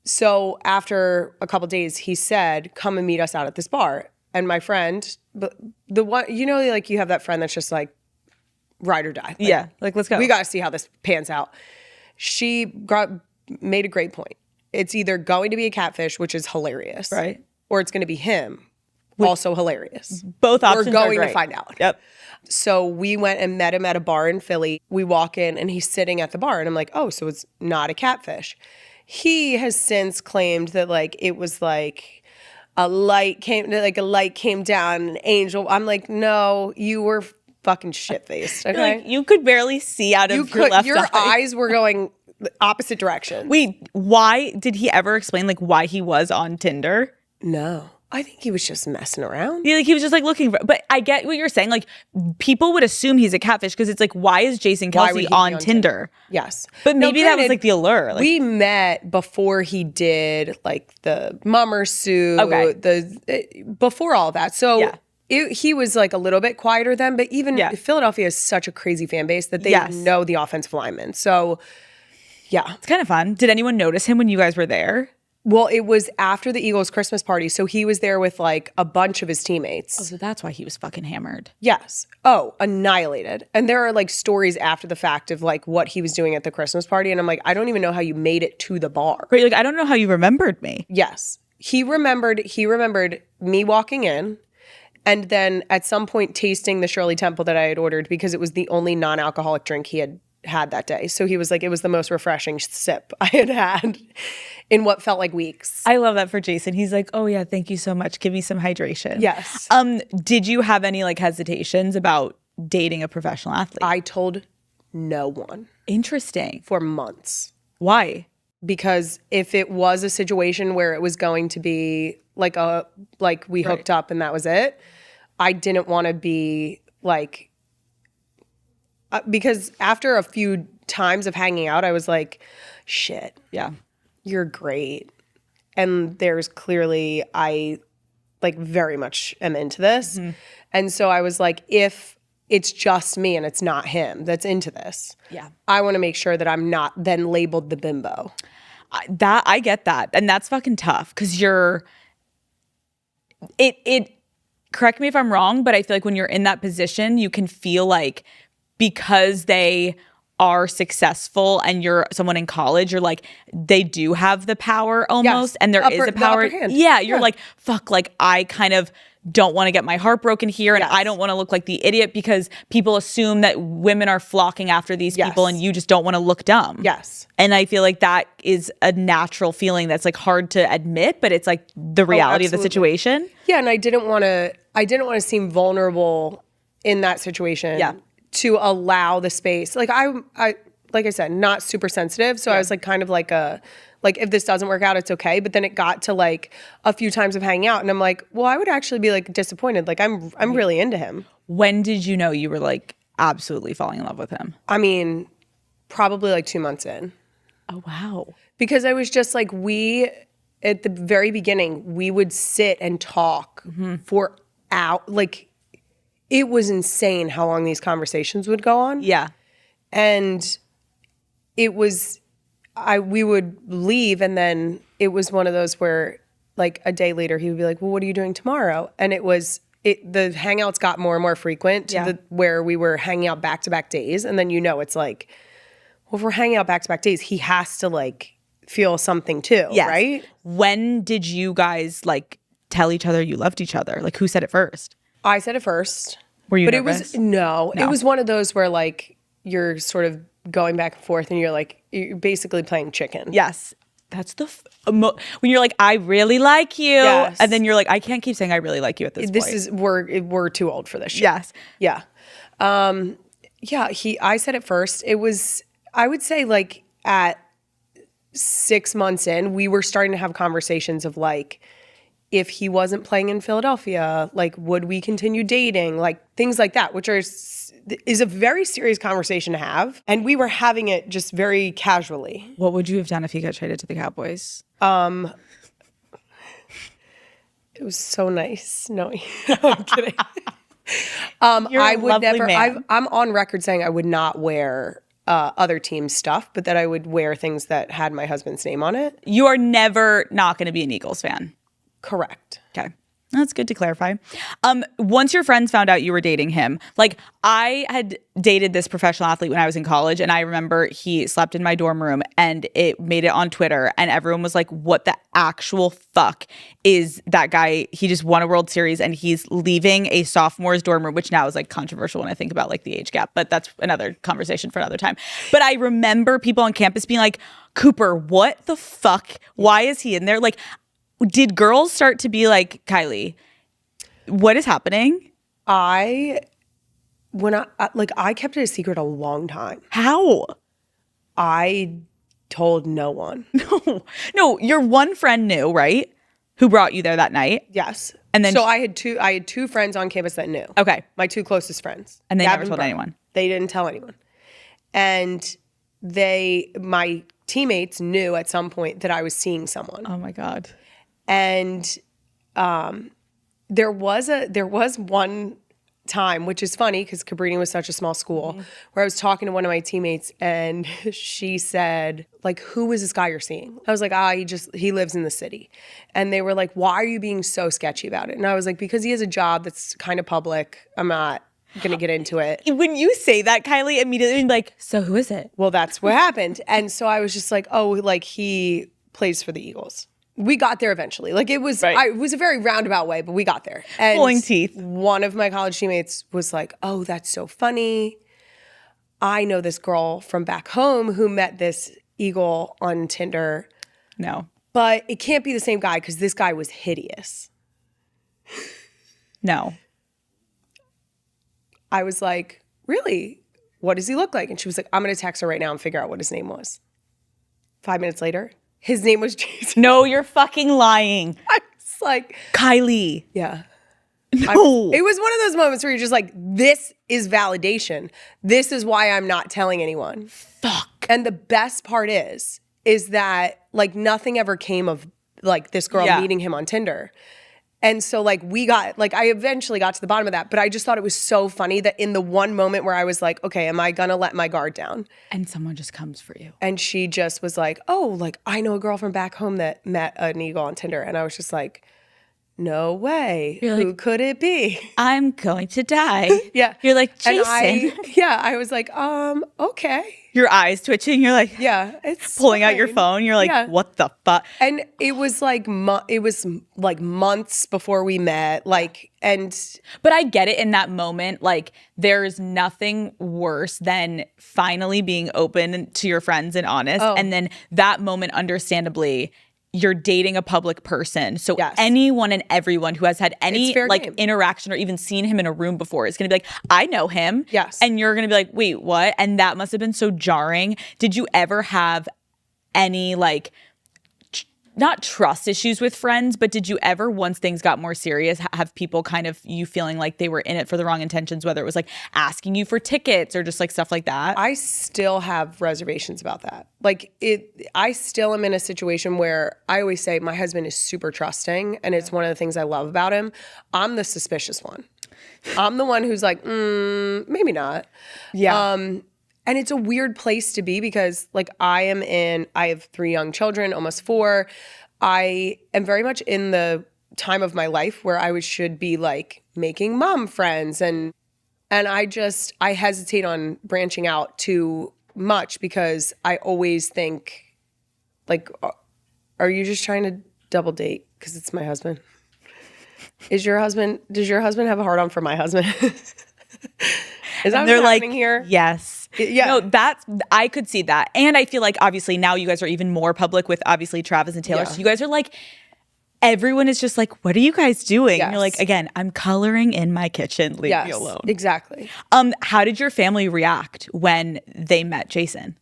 So after a couple days, he said, come and meet us out at this bar. And my friend, the one, you know, like you have that friend that's just like ride or die. Like let's go. We got to see how this pans out. She made a great point. It's either going to be a catfish, which is hilarious, right? Or it's going to be him, also hilarious. Both options We're going are to find out. Yep. So we went and met him at a bar in Philly. We walk in and he's sitting at the bar, and I'm like, oh, so it's not a catfish. He has since claimed that like it was like a light came down, an angel. I'm like, no, you were fucking shit-faced. Okay, like, you could barely see out of your left your eye. eyes were going the opposite direction. Wait, why did he ever explain like why he was on Tinder? No. I think he was just messing around. Yeah, like he was just like looking for, but I get what you're saying. Like people would assume he's a catfish because it's like, why is Jason Why would Kelce he be on Tinder? Yes. But Now, maybe that was granted, like the allure. Like, we met before he did like the mummer suit, before all that. So Yeah. he was like a little bit quieter then, but even Philadelphia is such a crazy fan base that they know the offensive linemen. So yeah. it's kind of fun. Did anyone notice him when you guys were there? Well, it was after the Eagles Christmas party. So he was there with like a bunch of his teammates. Oh, so that's why he was fucking hammered. Yes. Oh, annihilated. And there are like stories after the fact of like what he was doing at the Christmas party. And I'm like, I don't even know how you made it to the bar. Right, like I don't know how you remembered me. Yes. He remembered me walking in and then at some point tasting the Shirley Temple that I had ordered because it was the only non-alcoholic drink he had that day. So he was like, it was the most refreshing sip I had in what felt like weeks. I love that for Jason. He's like, oh yeah, thank you so much. Give me some hydration. Yes. Did you have any like hesitations about dating a professional athlete? I told no one. Interesting. For months. Why? Because if it was a situation where it was going to be like we hooked up and that was it, I didn't want to be like, because after a few times of hanging out, I was like, shit, Yeah. you're great. And there's clearly, I like very much am into this. Mm-hmm. And so I was like, if it's just me and it's not him that's into this, I want to make sure that I'm not then labeled the bimbo. I get that. And that's fucking tough because correct me if I'm wrong, but I feel like when you're in that position, you can feel like because they are successful and you're someone in college, you're like, they do have the power almost. And there is a power. Yeah. You're like, fuck, like I kind of don't want to get my heart broken here. And I don't want to look like the idiot because people assume that women are flocking after these people and you just don't want to look dumb. Yes. And I feel like that is a natural feeling that's like hard to admit, but it's like the reality of the situation. Yeah. And I didn't want to seem vulnerable in that situation. Yeah. To allow the space. Like I like I said, not super sensitive. So I was like kind of like if this doesn't work out, it's okay. But then it got to like a few times of hanging out and I'm like, well, I would actually be like disappointed. Like I'm really into him. When did you know you were like absolutely falling in love with him? I mean, probably like 2 months in. Oh, wow. Because I was just like, at the very beginning, we would sit and talk for hours. Like, it was insane how long these conversations would go on. Yeah. And it was, we would leave and then it was one of those where like a day later he would be like, well, what are you doing tomorrow? And the hangouts got more and more frequent to where we were hanging out back-to-back days. And then it's like, well, if we're hanging out back-to-back days, he has to like feel something too, right? When did you guys like tell each other you loved each other? Like who said it first? I said it first. Were you It nervous? was one of those where like you're sort of going back and forth and you're basically playing chicken. Yes. That's when you're like, I really like you. Yes. And then you're like, I can't keep saying I really like you at this point. We're too old for this shit. Yes. Yeah. I said it first. It was, I would say like at 6 months in, we were starting to have conversations of like, if he wasn't playing in Philadelphia, like, would we continue dating? Like, things like that, which is a very serious conversation to have. And we were having it just very casually. What would you have done if he got traded to the Cowboys? It was so nice knowing. No, I'm kidding. I would never, I'm on record saying I would not wear other team stuff, but that I would wear things that had my husband's name on it. You are never not going to be an Eagles fan. Correct. Okay. That's good to clarify. Once your friends found out you were dating him, like I had dated this professional athlete when I was in college, and I remember he slept in my dorm room and it made it on Twitter and everyone was like, what the actual fuck is that guy? He just won a World Series and he's leaving a sophomore's dorm room, which now is like controversial when I think about like the age gap, but that's another conversation for another time. But I remember people on campus being like, Cooper, what the fuck? Why is he in there? Like, did girls start to be like, Kylie, what is happening? I kept it a secret a long time. How? I told no one. No, your one friend knew, right? Who brought you there that night? Yes. And then so I had two friends on campus that knew. Okay. My two closest friends. And they Gab never and told Brian. anyone. They didn't tell anyone. And my teammates knew at some point that I was seeing someone. Oh my God. And there was one time, which is funny because Cabrini was such a small school, where I was talking to one of my teammates and she said, like, who is this guy you're seeing? I was like, he lives in the city. And they were like, why are you being so sketchy about it? And I was like, because he has a job that's kind of public. I'm not going to get into it. When you say that, Kylie, immediately like, so who is it? Well, that's what happened. And so I was just like, oh, like he plays for the Eagles. We got there eventually. Like it was, Right. it was a very roundabout way, but we got there. And Pulling teeth. One of my college teammates was like, oh, that's so funny. I know this girl from back home who met this Eagle on Tinder, No. but it can't be the same guy because this guy was hideous. No. I was like, really? What does he look like? And she was like, I'm going to text her right now and figure out what his name was. 5 minutes later, his name was Jason. No, you're fucking lying. I was like, Kylie. yeah. No. It was one of those moments where you're just like, this is validation. This is why I'm not telling anyone. Fuck. And the best part is that like nothing ever came of like this girl meeting him on Tinder. And so like I eventually got to the bottom of that, but I just thought it was so funny that in the one moment where I was like, okay, am I gonna let my guard down? And someone just comes for you. And she just was like, oh, like I know a girl from back home that met an Eagle on Tinder. And I was just like, no way. You're like, who could it be? I'm going to die. Yeah. You're like, And Jason. I was like, okay. Your eyes twitching. You're like, Yeah. It's pulling out your fine. phone. You're like, Yeah. what the fuck? And it was like months before we met. But I get it in that moment. Like, there's nothing worse than finally being open to your friends and honest. Oh. And then that moment, understandably, you're dating a public person. So Yes. anyone and everyone who has had any It's fair like game. interaction or even seen him in a room before is going to be like, I know him. Yes. And you're going to be like, wait, what? And that must have been so jarring. Did you ever have any like not trust issues with friends, but did you ever, once things got more serious, have people kind of you feeling like they were in it for the wrong intentions, whether it was like asking you for tickets or just like stuff like that? I still have reservations about that. I still am in a situation where I always say my husband is super trusting, and it's one of the things I love about him. I'm the suspicious one. I'm the one who's like, maybe not. Yeah. And it's a weird place to be because like I have 3 young children, almost 4. I am very much in the time of my life where I should be like making mom friends and I hesitate on branching out too much because I always think like, are you just trying to double date because it's my husband? Does your husband have a hard on for my husband? Is that They're what's like, happening here? yes. Yeah. No, I could see that. And I feel like obviously now you guys are even more public with obviously Travis and Taylor. Yeah. So you guys are like, everyone is just like, what are you guys doing? And you're Yes. like, again, I'm coloring in my kitchen. Leave me Yes, alone. exactly. How did your family react when they met Jason?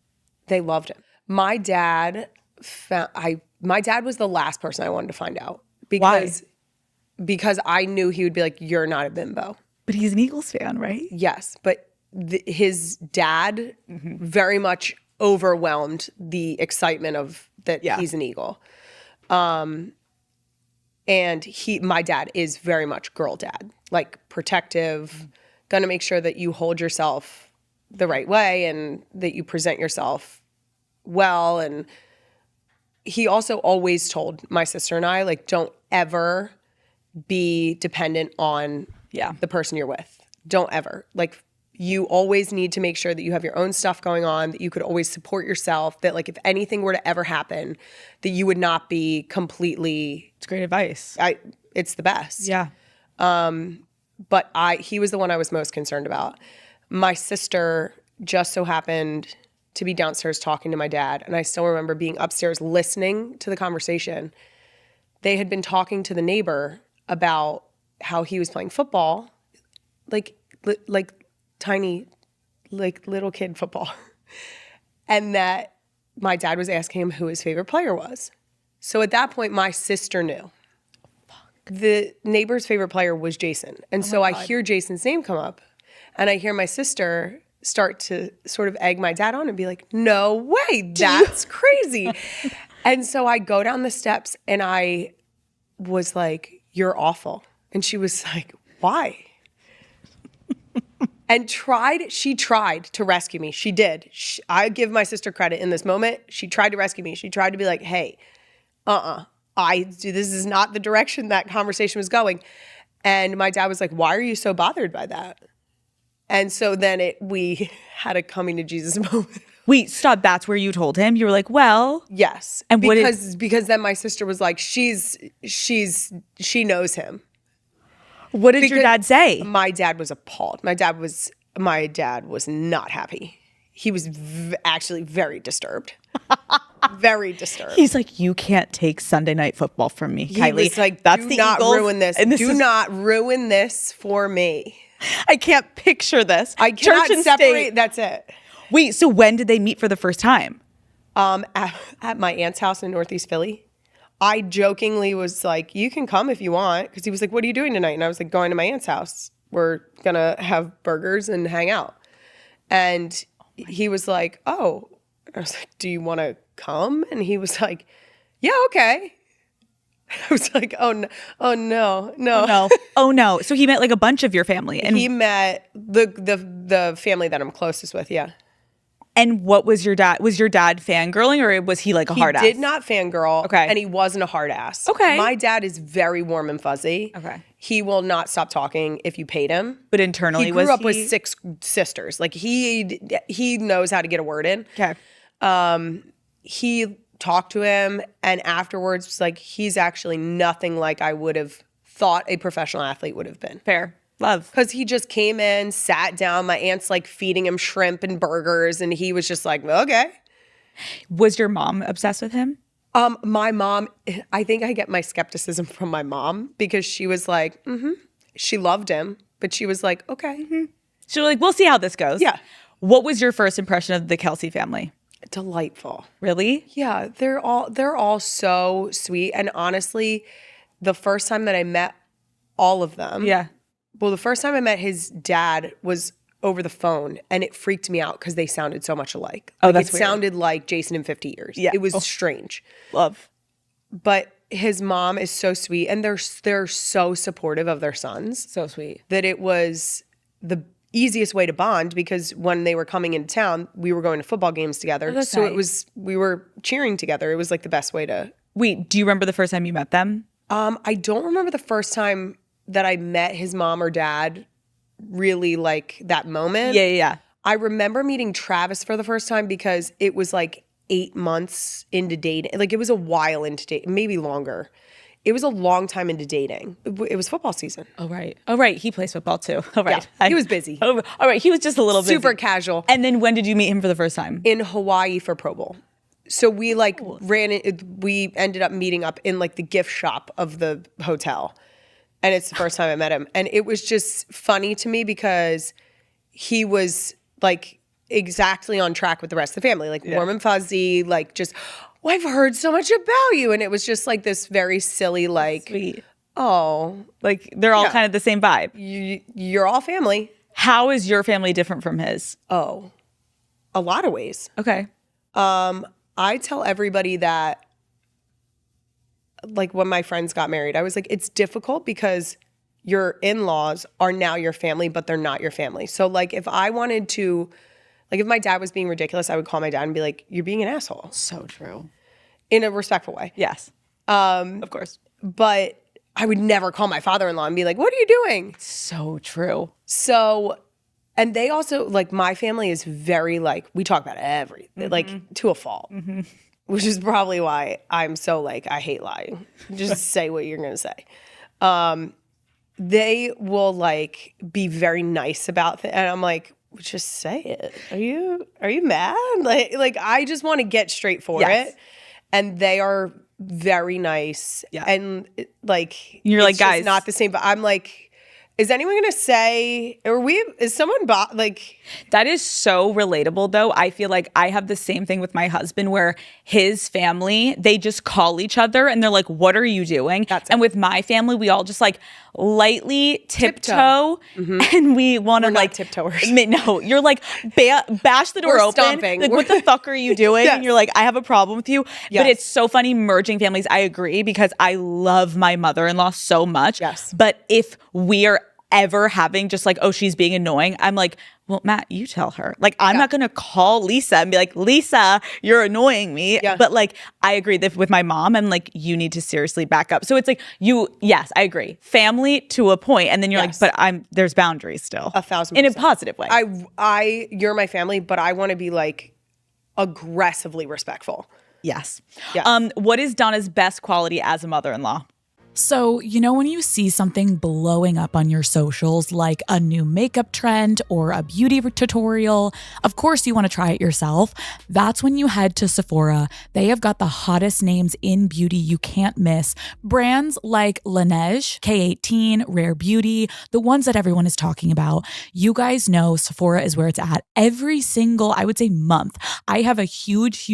They loved him. My dad was the last person I wanted to find out because I knew he would be like, you're not a bimbo. But he's an Eagles fan, right? Yes, but his dad very much overwhelmed the excitement of that he's an Eagle. And my dad is very much girl dad, like protective, gonna make sure that you hold yourself the right way and that you present yourself well. And he also always told my sister and I, like, don't ever be dependent on the person you're with. Don't ever. Like, you always need to make sure that you have your own stuff going on, that you could always support yourself, that like if anything were to ever happen, that you would not be completely. It's great advice. It's the best. Yeah. But he was the one I was most concerned about. My sister just so happened to be downstairs talking to my dad, and I still remember being upstairs listening to the conversation. They had been talking to the neighbor about how he was playing football, like tiny, like little kid football. And that my dad was asking him who his favorite player was. So at that point, my sister knew. the neighbor's favorite player was Jason. And so I hear Jason's name come up, and I hear my sister start to sort of egg my dad on and be like, no way, that's crazy. And so I go down the steps and I was like, you're awful. And she was like, why? And she tried to rescue me. She did. I give my sister credit in this moment. She tried to rescue me. She tried to be like, hey, this is not the direction that conversation was going. And my dad was like, why are you so bothered by that? And so then we had a coming to Jesus moment. Wait, stop. That's where you told him? You were like, well. Yes. And because then my sister was like, she knows him. What did your dad say? My dad was appalled. My dad was not happy. He was actually very disturbed. Very disturbed. He's like, you can't take Sunday Night Football from me, Kylie. He was like, that's do the not Eagles, ruin this. Do not ruin this for me. I can't picture this. I cannot separate. That's it. Wait, so when did they meet for the first time? At my aunt's house in Northeast Philly. I jokingly was like, you can come if you want. Because he was like, what are you doing tonight? And I was like, going to my aunt's house. We're going to have burgers and hang out. And he was like, oh. I was like, do you want to come? And he was like, yeah, okay. I was like, oh no. So he met like a bunch of your family. And he met the family that I'm closest with, yeah. And what was your dad? Was your dad fangirling, or was he like a hard ass? He did not fangirl. Okay. And he wasn't a hard ass. Okay. My dad is very warm and fuzzy. Okay. He will not stop talking if you paid him. But internally, he grew up with 6 sisters. Like he knows how to get a word in. Okay. He talked to him, and afterwards was like, he's actually nothing like I would have thought a professional athlete would have been. Fair. Love. Because he just came in, sat down. My aunt's like feeding him shrimp and burgers, and he was just like, okay. Was your mom obsessed with him? My mom, I think I get my skepticism from my mom because she was like, she loved him, but she was like, okay. Mm-hmm. She was like, we'll see how this goes. Yeah. What was your first impression of the Kelce family? Delightful. Really? Yeah, they're all so sweet. And honestly, the first time that I met all of them, well, the first time I met his dad was over the phone, and it freaked me out because they sounded so much alike. Oh, like, that's it weird. sounded like Jason in 50 Years. Yeah. It was strange. Love. But his mom is so sweet, and they're so supportive of their sons. So sweet. That it was the easiest way to bond, because when they were coming into town, we were going to football games together. that's so nice. we were cheering together. It was like the best way to. Wait, do you remember the first time you met them? I don't remember the first time that I met his mom or dad, really like that moment. Yeah. I remember meeting Travis for the first time because it was like 8 months into dating. Like it was a while into dating, maybe longer. It was a long time into dating. It was football season. Oh, right. He plays football too. Oh, right. Yeah, he was busy. Oh, all right. He was just a little Super busy. casual. And then when did you meet him for the first time? In Hawaii for Pro Bowl. So we like we ended up meeting up in like the gift shop of the hotel. And it's the first time I met him. And it was just funny to me because he was like exactly on track with the rest of the family, like warm and fuzzy, like just, oh, I've heard so much about you. And it was just like this very silly, like, Sweet. oh. Like they're all kind of the same vibe. You're all family. How is your family different from his? Oh, a lot of ways. Okay. I tell everybody that, like when my friends got married, I was like, it's difficult because your in-laws are now your family, but they're not your family. So like if I wanted to, like if my dad was being ridiculous, I would call my dad and be like, you're being an asshole. So true. In a respectful way. Yes. Of course. But I would never call my father-in-law and be like, what are you doing? So true. So, and they also, like my family is very like, we talk about everything, like to a fault. Which is probably why I'm so like, I hate lying. Just say what you're going to say. They will like be very nice about it. And I'm like, just say it. Are you mad? Like I just want to get straight for it. And they are very nice. Yeah. And like, You're it's like, just guys, not the same, but I'm like, Is anyone going to say, is someone like. That is so relatable, though. I feel like I have the same thing with my husband where his family, they just call each other and they're like, what are you doing? And with my family, we all just like lightly tiptoe. And we want to like tiptoers. No, you're like bash the door We're open. stomping. Like, what the fuck are you doing? Yes. And you're like, I have a problem with you. Yes. But it's so funny merging families. I agree because I love my mother-in-law so much. Yes. But if we are ever having just like, oh, she's being annoying, I'm like, well, Matt, you tell her. Like, I'm not going to call Lisa and be like, Lisa, you're annoying me. Yeah. But like, I agree that with my mom, I'm like, you need to seriously back up. So it's like yes, I agree. Family to a point. And then you're like, but there's boundaries still. 1,000%. In a positive way. You're my family, but I want to be like aggressively respectful. Yes. Yes. What is Donna's best quality as a mother-in-law? So, you know, when you see something blowing up on your socials, like a new makeup trend or a beauty tutorial, of course you want to try it yourself. That's when you head to Sephora. They have got the hottest names in beauty you can't miss. Brands like Laneige, K18, Rare Beauty, the ones that everyone is talking about. You guys know Sephora is where it's at. Every single, I would say, month, I have a huge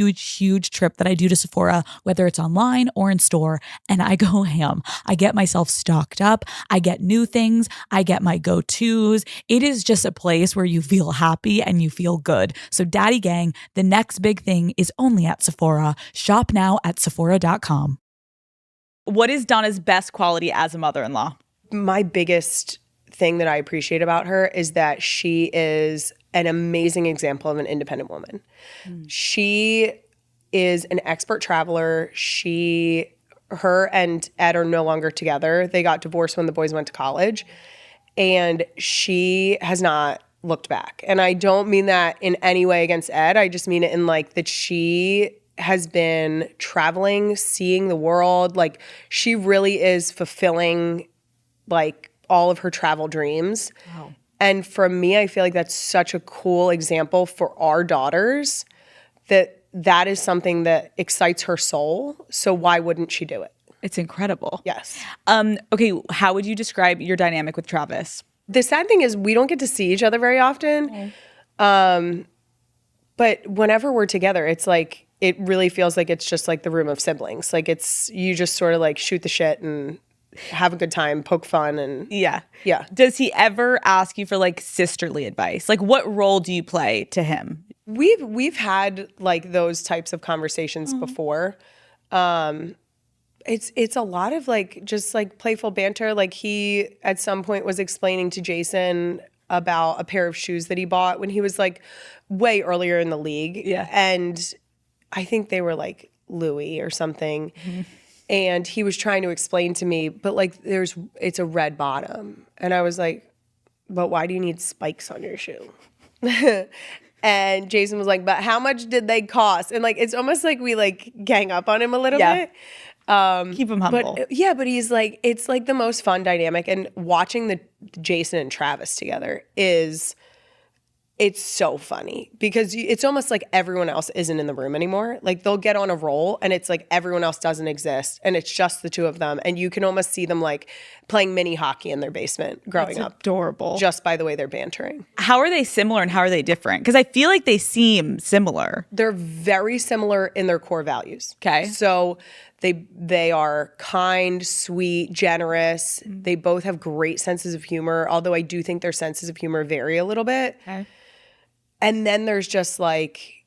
trip that I do to Sephora, whether it's online or in store, and I go ham. I get myself stocked up. I get new things. I get my go-tos. It is just a place where you feel happy and you feel good. So Daddy Gang, the next big thing is only at Sephora. Shop now at Sephora.com. What is Donna's best quality as a mother-in-law? My biggest thing that I appreciate about her is that she is an amazing example of an independent woman. She is an expert traveler. Her and Ed are no longer together. They got divorced when the boys went to college, and she has not looked back. And I don't mean that in any way against Ed. I just mean it in like that she has been traveling, seeing the world. Like, she really is fulfilling like all of her travel dreams. Wow. And for me, I feel like that's such a cool example for our daughters that is something that excites her soul. So why wouldn't she do it? It's incredible. Yes. Okay, how would you describe your dynamic with Travis? The sad thing is we don't get to see each other very often. But whenever we're together, it's like, it really feels like it's just like the room of siblings. Like, it's, you just sort of like shoot the shit and have a good time, poke fun, and Yeah. Does he ever ask you for like sisterly advice? Like, what role do you play to him? We've had like those types of conversations before. It's a lot of like just like playful banter. Like, he at some point was explaining to Jason about a pair of shoes that he bought when he was like way earlier in the league. Yeah. And I think they were like Louis or something. And he was trying to explain to me, but like it's a red bottom. And I was like, but why do you need spikes on your shoe? And Jason was like, but how much did they cost? And like, it's almost like we like gang up on him a little bit. Keep him humble. But he's like, it's like the most fun dynamic. And watching the Jason and Travis together it's so funny because it's almost like everyone else isn't in the room anymore. Like, they'll get on a roll and it's like everyone else doesn't exist and it's just the two of them. And you can almost see them like playing mini hockey in their basement growing up. Adorable. Just by the way they're bantering. How are they similar and how are they different? Because I feel like they seem similar. They're very similar in their core values. Okay. So they are kind, sweet, generous. They both have great senses of humor, although I do think their senses of humor vary a little bit. Okay. And then there's just like,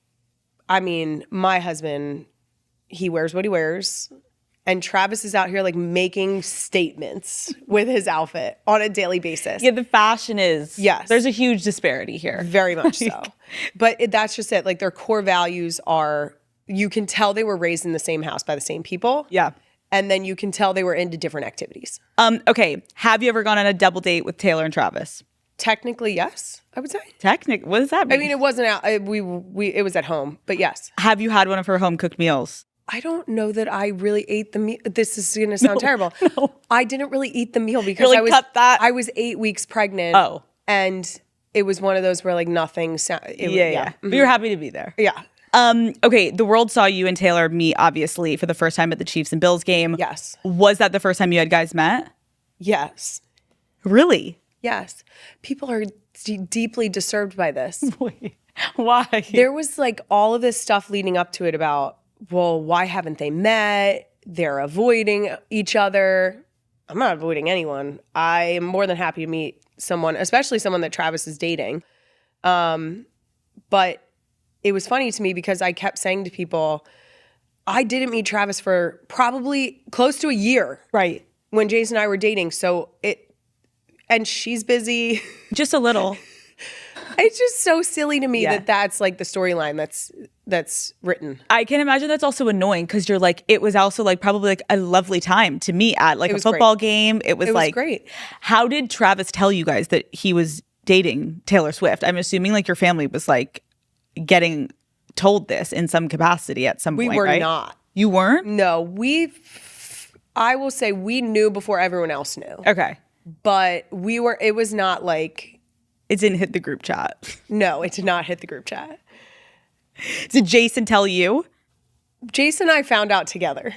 I mean, my husband, he wears what he wears. And Travis is out here like making statements with his outfit on a daily basis. Yeah, the fashion is. Yes. There's a huge disparity here. Very much so. But that's just it. Like, their core values are, you can tell they were raised in the same house by the same people. Yeah. And then you can tell they were into different activities. Okay. Have you ever gone on a double date with Taylor and Travis? Technically, yes, I would say. What does that mean? I mean, it wasn't out. It was at home, but yes. Have you had one of her home cooked meals? I don't know that I really ate the meal. This is going to sound terrible. No. I didn't really eat the meal because You're like, cut that. I was 8 weeks pregnant. Oh. And it was one of those where like nothing. Yeah. But you're happy to be there. Yeah. Okay, the world saw you and Taylor meet, obviously, for the first time at the Chiefs and Bills game. Yes. Was that the first time you had guys met? Yes. Really? Yes. People are deeply disturbed by this. Wait, why? There was like all of this stuff leading up to it about, well, why haven't they met? They're avoiding each other. I'm not avoiding anyone. I am more than happy to meet someone, especially someone that Travis is dating. But it was funny to me because I kept saying to people, I didn't meet Travis for probably close to a year. Right. When Jason and I were dating. And she's busy. Just a little. It's just so silly to me Yeah. that that's like the storyline that's written. I can imagine that's also annoying because you're like, it was also like probably like a lovely time to meet at like a football game. It was like great. How did Travis tell you guys that he was dating Taylor Swift? I'm assuming like your family was like getting told this in some capacity at some point, We were right? not. You weren't? No, I will say we knew before everyone else knew. Okay. But it was not like, It didn't hit the group chat. no, it did not hit the group chat. Did Jason tell you? Jason and I found out together.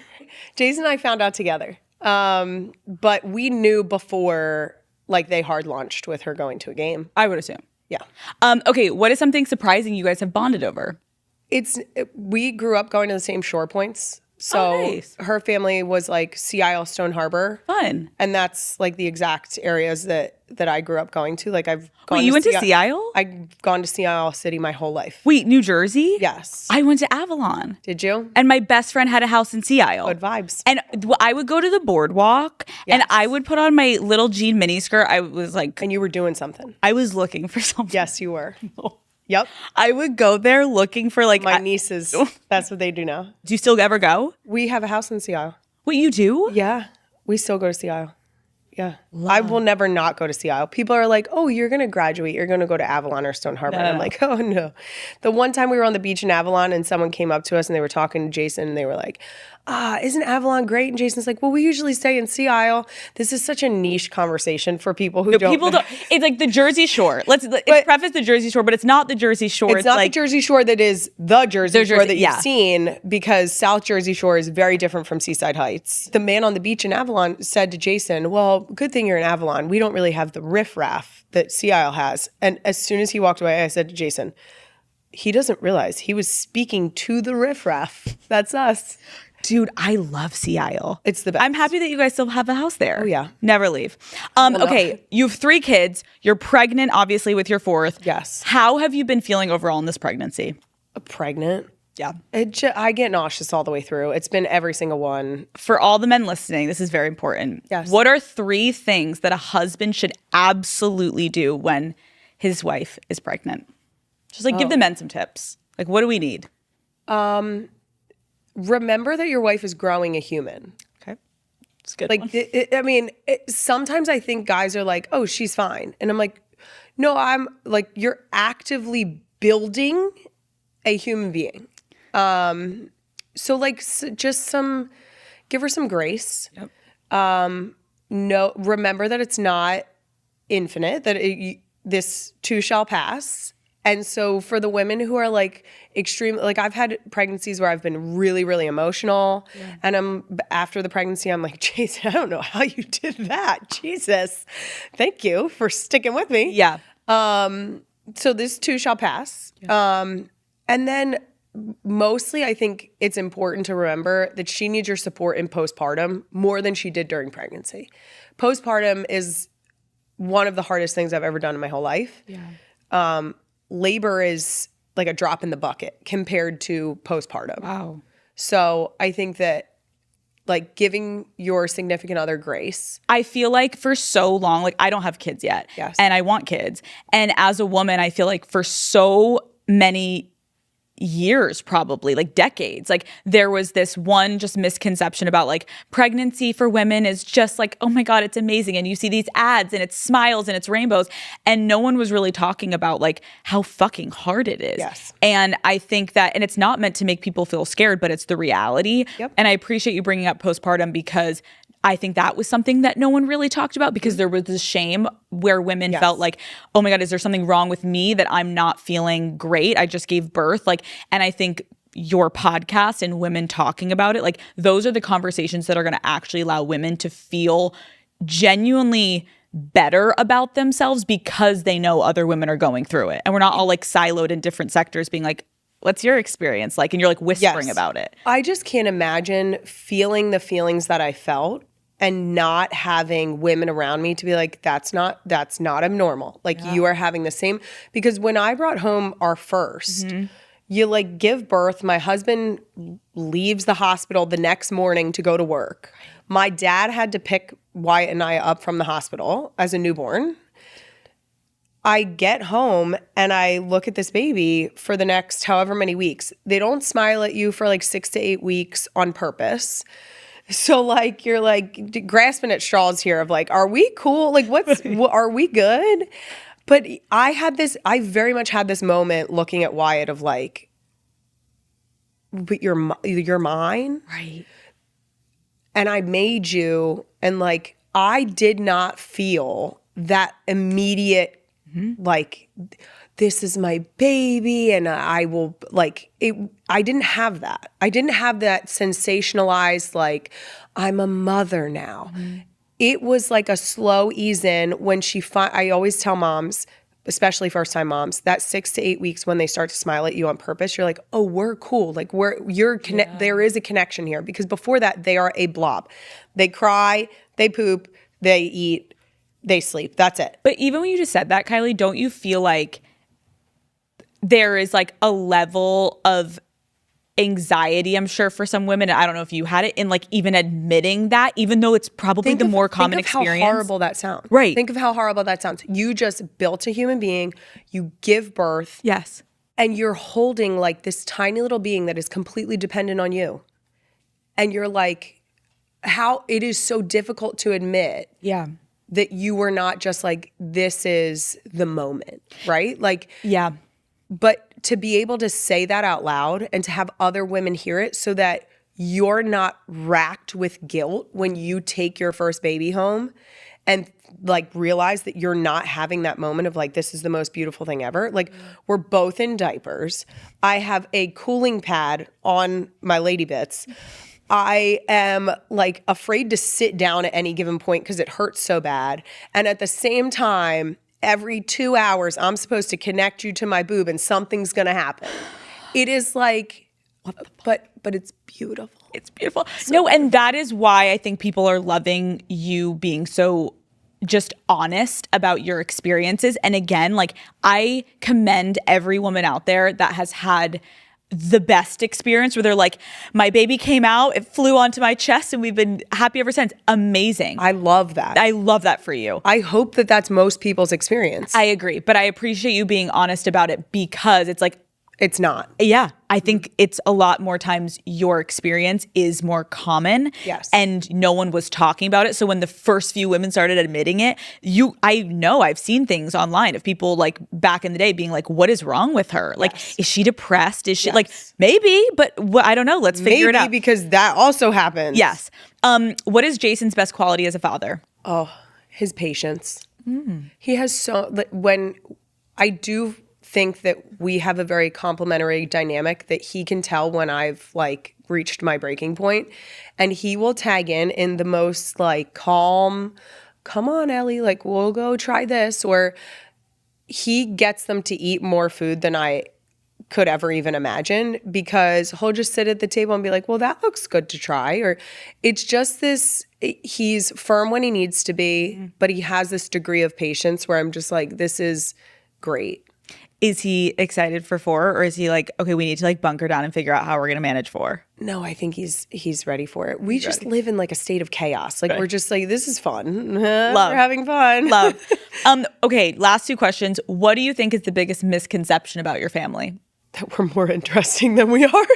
But we knew before like they hard launched with her going to a game. I would assume. Yeah. Okay, what is something surprising you guys have bonded over? We grew up going to the same shore points. So nice. her family was like Sea Isle, Stone Harbor. Fun. And that's like the exact areas that I grew up going to. Like I've gone Wait, you went to Sea Isle? I've gone to Sea Isle City my whole life. Wait, New Jersey? Yes. I went to Avalon. Did you? And my best friend had a house in Sea Isle. Good vibes. And I would go to the boardwalk and I would put on my little jean miniskirt. I was like, And you were doing something. I was looking for something. Yes, you were. Yep. I would go there looking for like, My nieces, that's what they do now. do you still ever go? We have a house in Sea Isle. Wait, you do? Yeah. We still go to Sea Isle. Yeah. I will never not go to Sea Isle. People are like, oh, you're going to graduate. You're going to go to Avalon or Stone Harbor. And I'm like, oh, no. The one time we were on the beach in Avalon and someone came up to us and they were talking to Jason and they were like, isn't Avalon great? And Jason's like, well, we usually stay in Sea Isle. This is such a niche conversation for people who don't. People don't. It's like the Jersey Shore. It's preface the Jersey Shore, but it's not the Jersey Shore. It's not like, the Jersey Shore that is the Jersey Shore that you've yeah. seen, because South Jersey Shore is very different from Seaside Heights. The man on the beach in Avalon said to Jason, well, good thing you're in Avalon. We don't really have the riffraff that Sea Isle has. And as soon as he walked away, I said to Jason, he doesn't realize he was speaking to the riffraff. That's us. Dude, I love Sea Isle. It's the best. I'm happy that you guys still have a house there. Oh, yeah. Never leave. Okay, you have 3 kids. You're pregnant, obviously, with your 4th. Yes. How have you been feeling overall in this pregnancy? Pregnant. Yeah. I get nauseous all the way through. It's been every single one. For all the men listening, this is very important. Yes. What are 3 things that a husband should absolutely do when his wife is pregnant? Just like give the men some tips. Like, what do we need? Remember that your wife is growing a human. Okay. It's a good Like, one. sometimes I think guys are like, oh, she's fine. And I'm like, no, I'm like, you're actively building a human being. So like, just give her some grace. Yep. No, remember that it's not infinite, that this too shall pass. And so for the women who are like extreme, like I've had pregnancies where I've been really, really emotional. Yeah. And after the pregnancy, I'm like, Jason, I don't know how you did that. Jesus, thank you for sticking with me. Yeah. So this too shall pass. Yeah. And then mostly I think it's important to remember that she needs your support in postpartum more than she did during pregnancy. Postpartum is one of the hardest things I've ever done in my whole life. Yeah. Labor is like a drop in the bucket compared to postpartum. Wow. So I think that like giving your significant other grace. I feel like for so long, like I don't have kids yet. Yes. And I want kids. And as a woman, I feel like for so many years, probably like decades, like there was this one just misconception about like pregnancy for women is just like, oh my God, it's amazing. And you see these ads and it's smiles and it's rainbows. And no one was really talking about like how fucking hard it is. Yes. And I think that, and it's not meant to make people feel scared, but it's the reality. Yep. And I appreciate you bringing up postpartum because I think that was something that no one really talked about because there was this shame where women felt like, oh my God, is there something wrong with me that I'm not feeling great? I just gave birth. Like, and I think your podcast and women talking about it, like those are the conversations that are going to actually allow women to feel genuinely better about themselves because they know other women are going through it. And we're not all like siloed in different sectors being like, what's your experience like? And you're like whispering about it. I just can't imagine feeling the feelings that I felt and not having women around me to be like, that's not abnormal. Like you are having the same, because when I brought home our first, you like give birth. My husband leaves the hospital the next morning to go to work. My dad had to pick Wyatt and I up from the hospital as a newborn. I get home and I look at this baby for the next however many weeks. They don't smile at you for like 6 to 8 weeks on purpose. So like you're like grasping at straws here of like, are we cool? Like are we good? But I very much had this moment looking at Wyatt of like, but you're mine. Right. And I made you, and like, I did not feel that immediate, like, this is my baby and I will like it. I didn't have that. I didn't have that sensationalized, like, I'm a mother now. It was like a slow ease in when I always tell moms, especially first time moms, that 6 to 8 weeks when they start to smile at you on purpose, you're like, oh, we're cool. Like there is a connection here, because before that they are a blob. They cry, they poop, they eat, they sleep. That's it. But even when you just said that, Kylie, don't you feel like there is like a level of anxiety, I'm sure, for some women, I don't know if you had it, in like even admitting that, even though it's probably the more common experience. Think of how horrible that sounds. Right. Think of how horrible that sounds. You just built a human being, you give birth, Yes. and you're holding like this tiny little being that is completely dependent on you. And you're like, how it is so difficult to admit Yeah. that you were not just like, this is the moment, right? Like, Yeah. but to be able to say that out loud and to have other women hear it so that you're not racked with guilt when you take your first baby home and like realize that you're not having that moment of like, this is the most beautiful thing ever. Like we're both in diapers. I have a cooling pad on my lady bits. I am like afraid to sit down at any given point because it hurts so bad. And at the same time, every 2 hours, I'm supposed to connect you to my boob and something's going to happen. It is like, but it's beautiful. It's beautiful. No, and that is why I think people are loving you being so just honest about your experiences. And again, like I commend every woman out there that has had the best experience where they're like, my baby came out, it flew onto my chest and we've been happy ever since. Amazing. I love that. I love that for you. I hope that that's most people's experience. I agree, but I appreciate you being honest about it because it's like, it's not. yeah, I think it's a lot more times your experience is more common. Yes. And no one was talking about it. So when the first few women started admitting it, I know I've seen things online of people like back in the day being like, what is wrong with her? Like, is she depressed? Is she like, maybe, but I don't know. Let's figure it out. Maybe because that also happens. Yes. What is Jason's best quality as a father? Oh, his patience. He has when I do think that we have a very complementary dynamic, that he can tell when I've like reached my breaking point, and he will tag in the most like calm, come on Ellie, like we'll go try this, or he gets them to eat more food than I could ever even imagine, because he'll just sit at the table and be like, well, that looks good to try. Or it's just this, he's firm when he needs to be, but he has this degree of patience where I'm just like, this is great. Is he excited for 4, or is he like, okay, we need to like bunker down and figure out how we're going to manage 4? No, I think he's ready for it. We just live in like a state of chaos. Like we're just like, this is fun. Love. We're having fun. Love. Okay, last 2 questions. What do you think is the biggest misconception about your family? That we're more interesting than we are.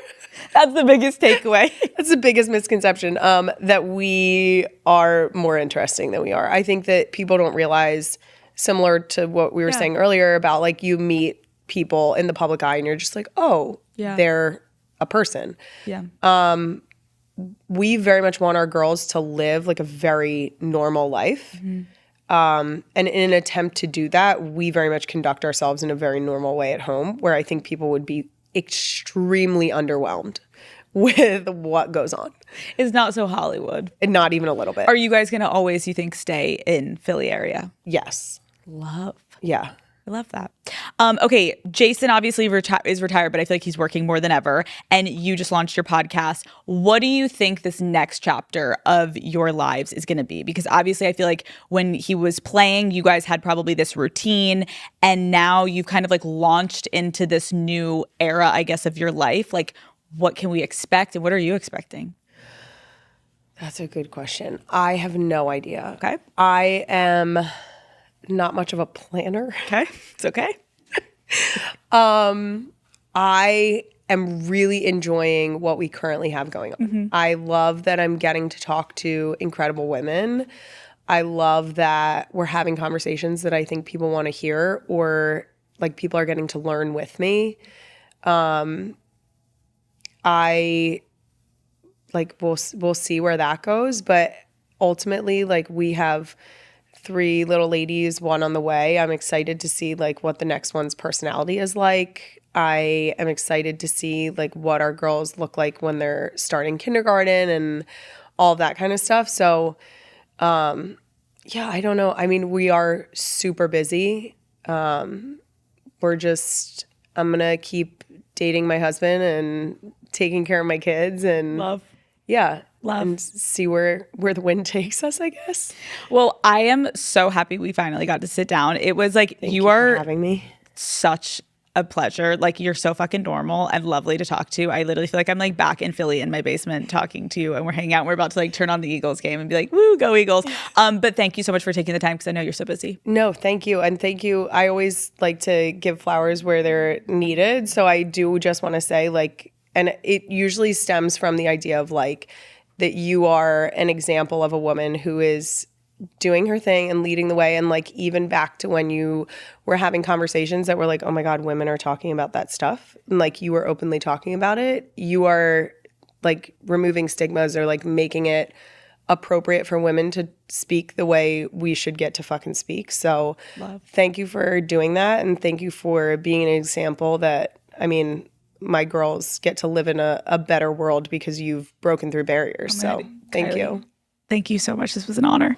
That's the biggest takeaway. That's the biggest misconception, that we are more interesting than we are. I think that people don't realize, similar to what we were saying earlier about like you meet people in the public eye and you're just like, oh, they're a person. Yeah. We very much want our girls to live like a very normal life. And in an attempt to do that, we very much conduct ourselves in a very normal way at home, where I think people would be extremely underwhelmed with what goes on. It's not so Hollywood. And not even a little bit. Are you guys going to always, you think, stay in Philly area? Yes. Love. Yeah. I love that. Okay, Jason obviously is retired, but I feel like he's working more than ever. And you just launched your podcast. What do you think this next chapter of your lives is going to be? Because obviously I feel like when he was playing, you guys had probably this routine. And now you've kind of like launched into this new era, I guess, of your life. Like, what can we expect? And what are you expecting? That's a good question. I have no idea. Okay. I am not much of a planner. Okay. It's okay. I am really enjoying what we currently have going on. Mm-hmm. I love that I'm getting to talk to incredible women. I love that we're having conversations that I think people want to hear, or like people are getting to learn with me. I like we'll see where that goes, but ultimately like we have 3 little ladies, 1 on the way. I'm excited to see like what the next one's personality is like. I am excited to see like what our girls look like when they're starting kindergarten and all of that kind of stuff. So yeah, I don't know. I mean, we are super busy. I'm gonna keep dating my husband and taking care of my kids and Love. yeah. Love. And see where the wind takes us, I guess. Well, I am so happy we finally got to sit down. It was like Thank you for are having me. such a pleasure. Like you're so fucking normal and lovely to talk to. I literally feel like I'm like back in Philly in my basement talking to you, and we're hanging out and we're about to like turn on the Eagles game and be like, woo, go Eagles. But thank you so much for taking the time because I know you're so busy. No, thank you. And thank you. I always like to give flowers where they're needed. So I do just want to say like, and it usually stems from the idea of like, that you are an example of a woman who is doing her thing and leading the way. And like, even back to when you were having conversations that were like, oh my God, women are talking about that stuff. And like, you were openly talking about it. You are like removing stigmas or like making it appropriate for women to speak the way we should get to fucking speak. So thank you for doing that. And thank you for being an example that, I mean, my girls get to live in a better world because you've broken through barriers. So thank you. Thank you so much. This was an honor.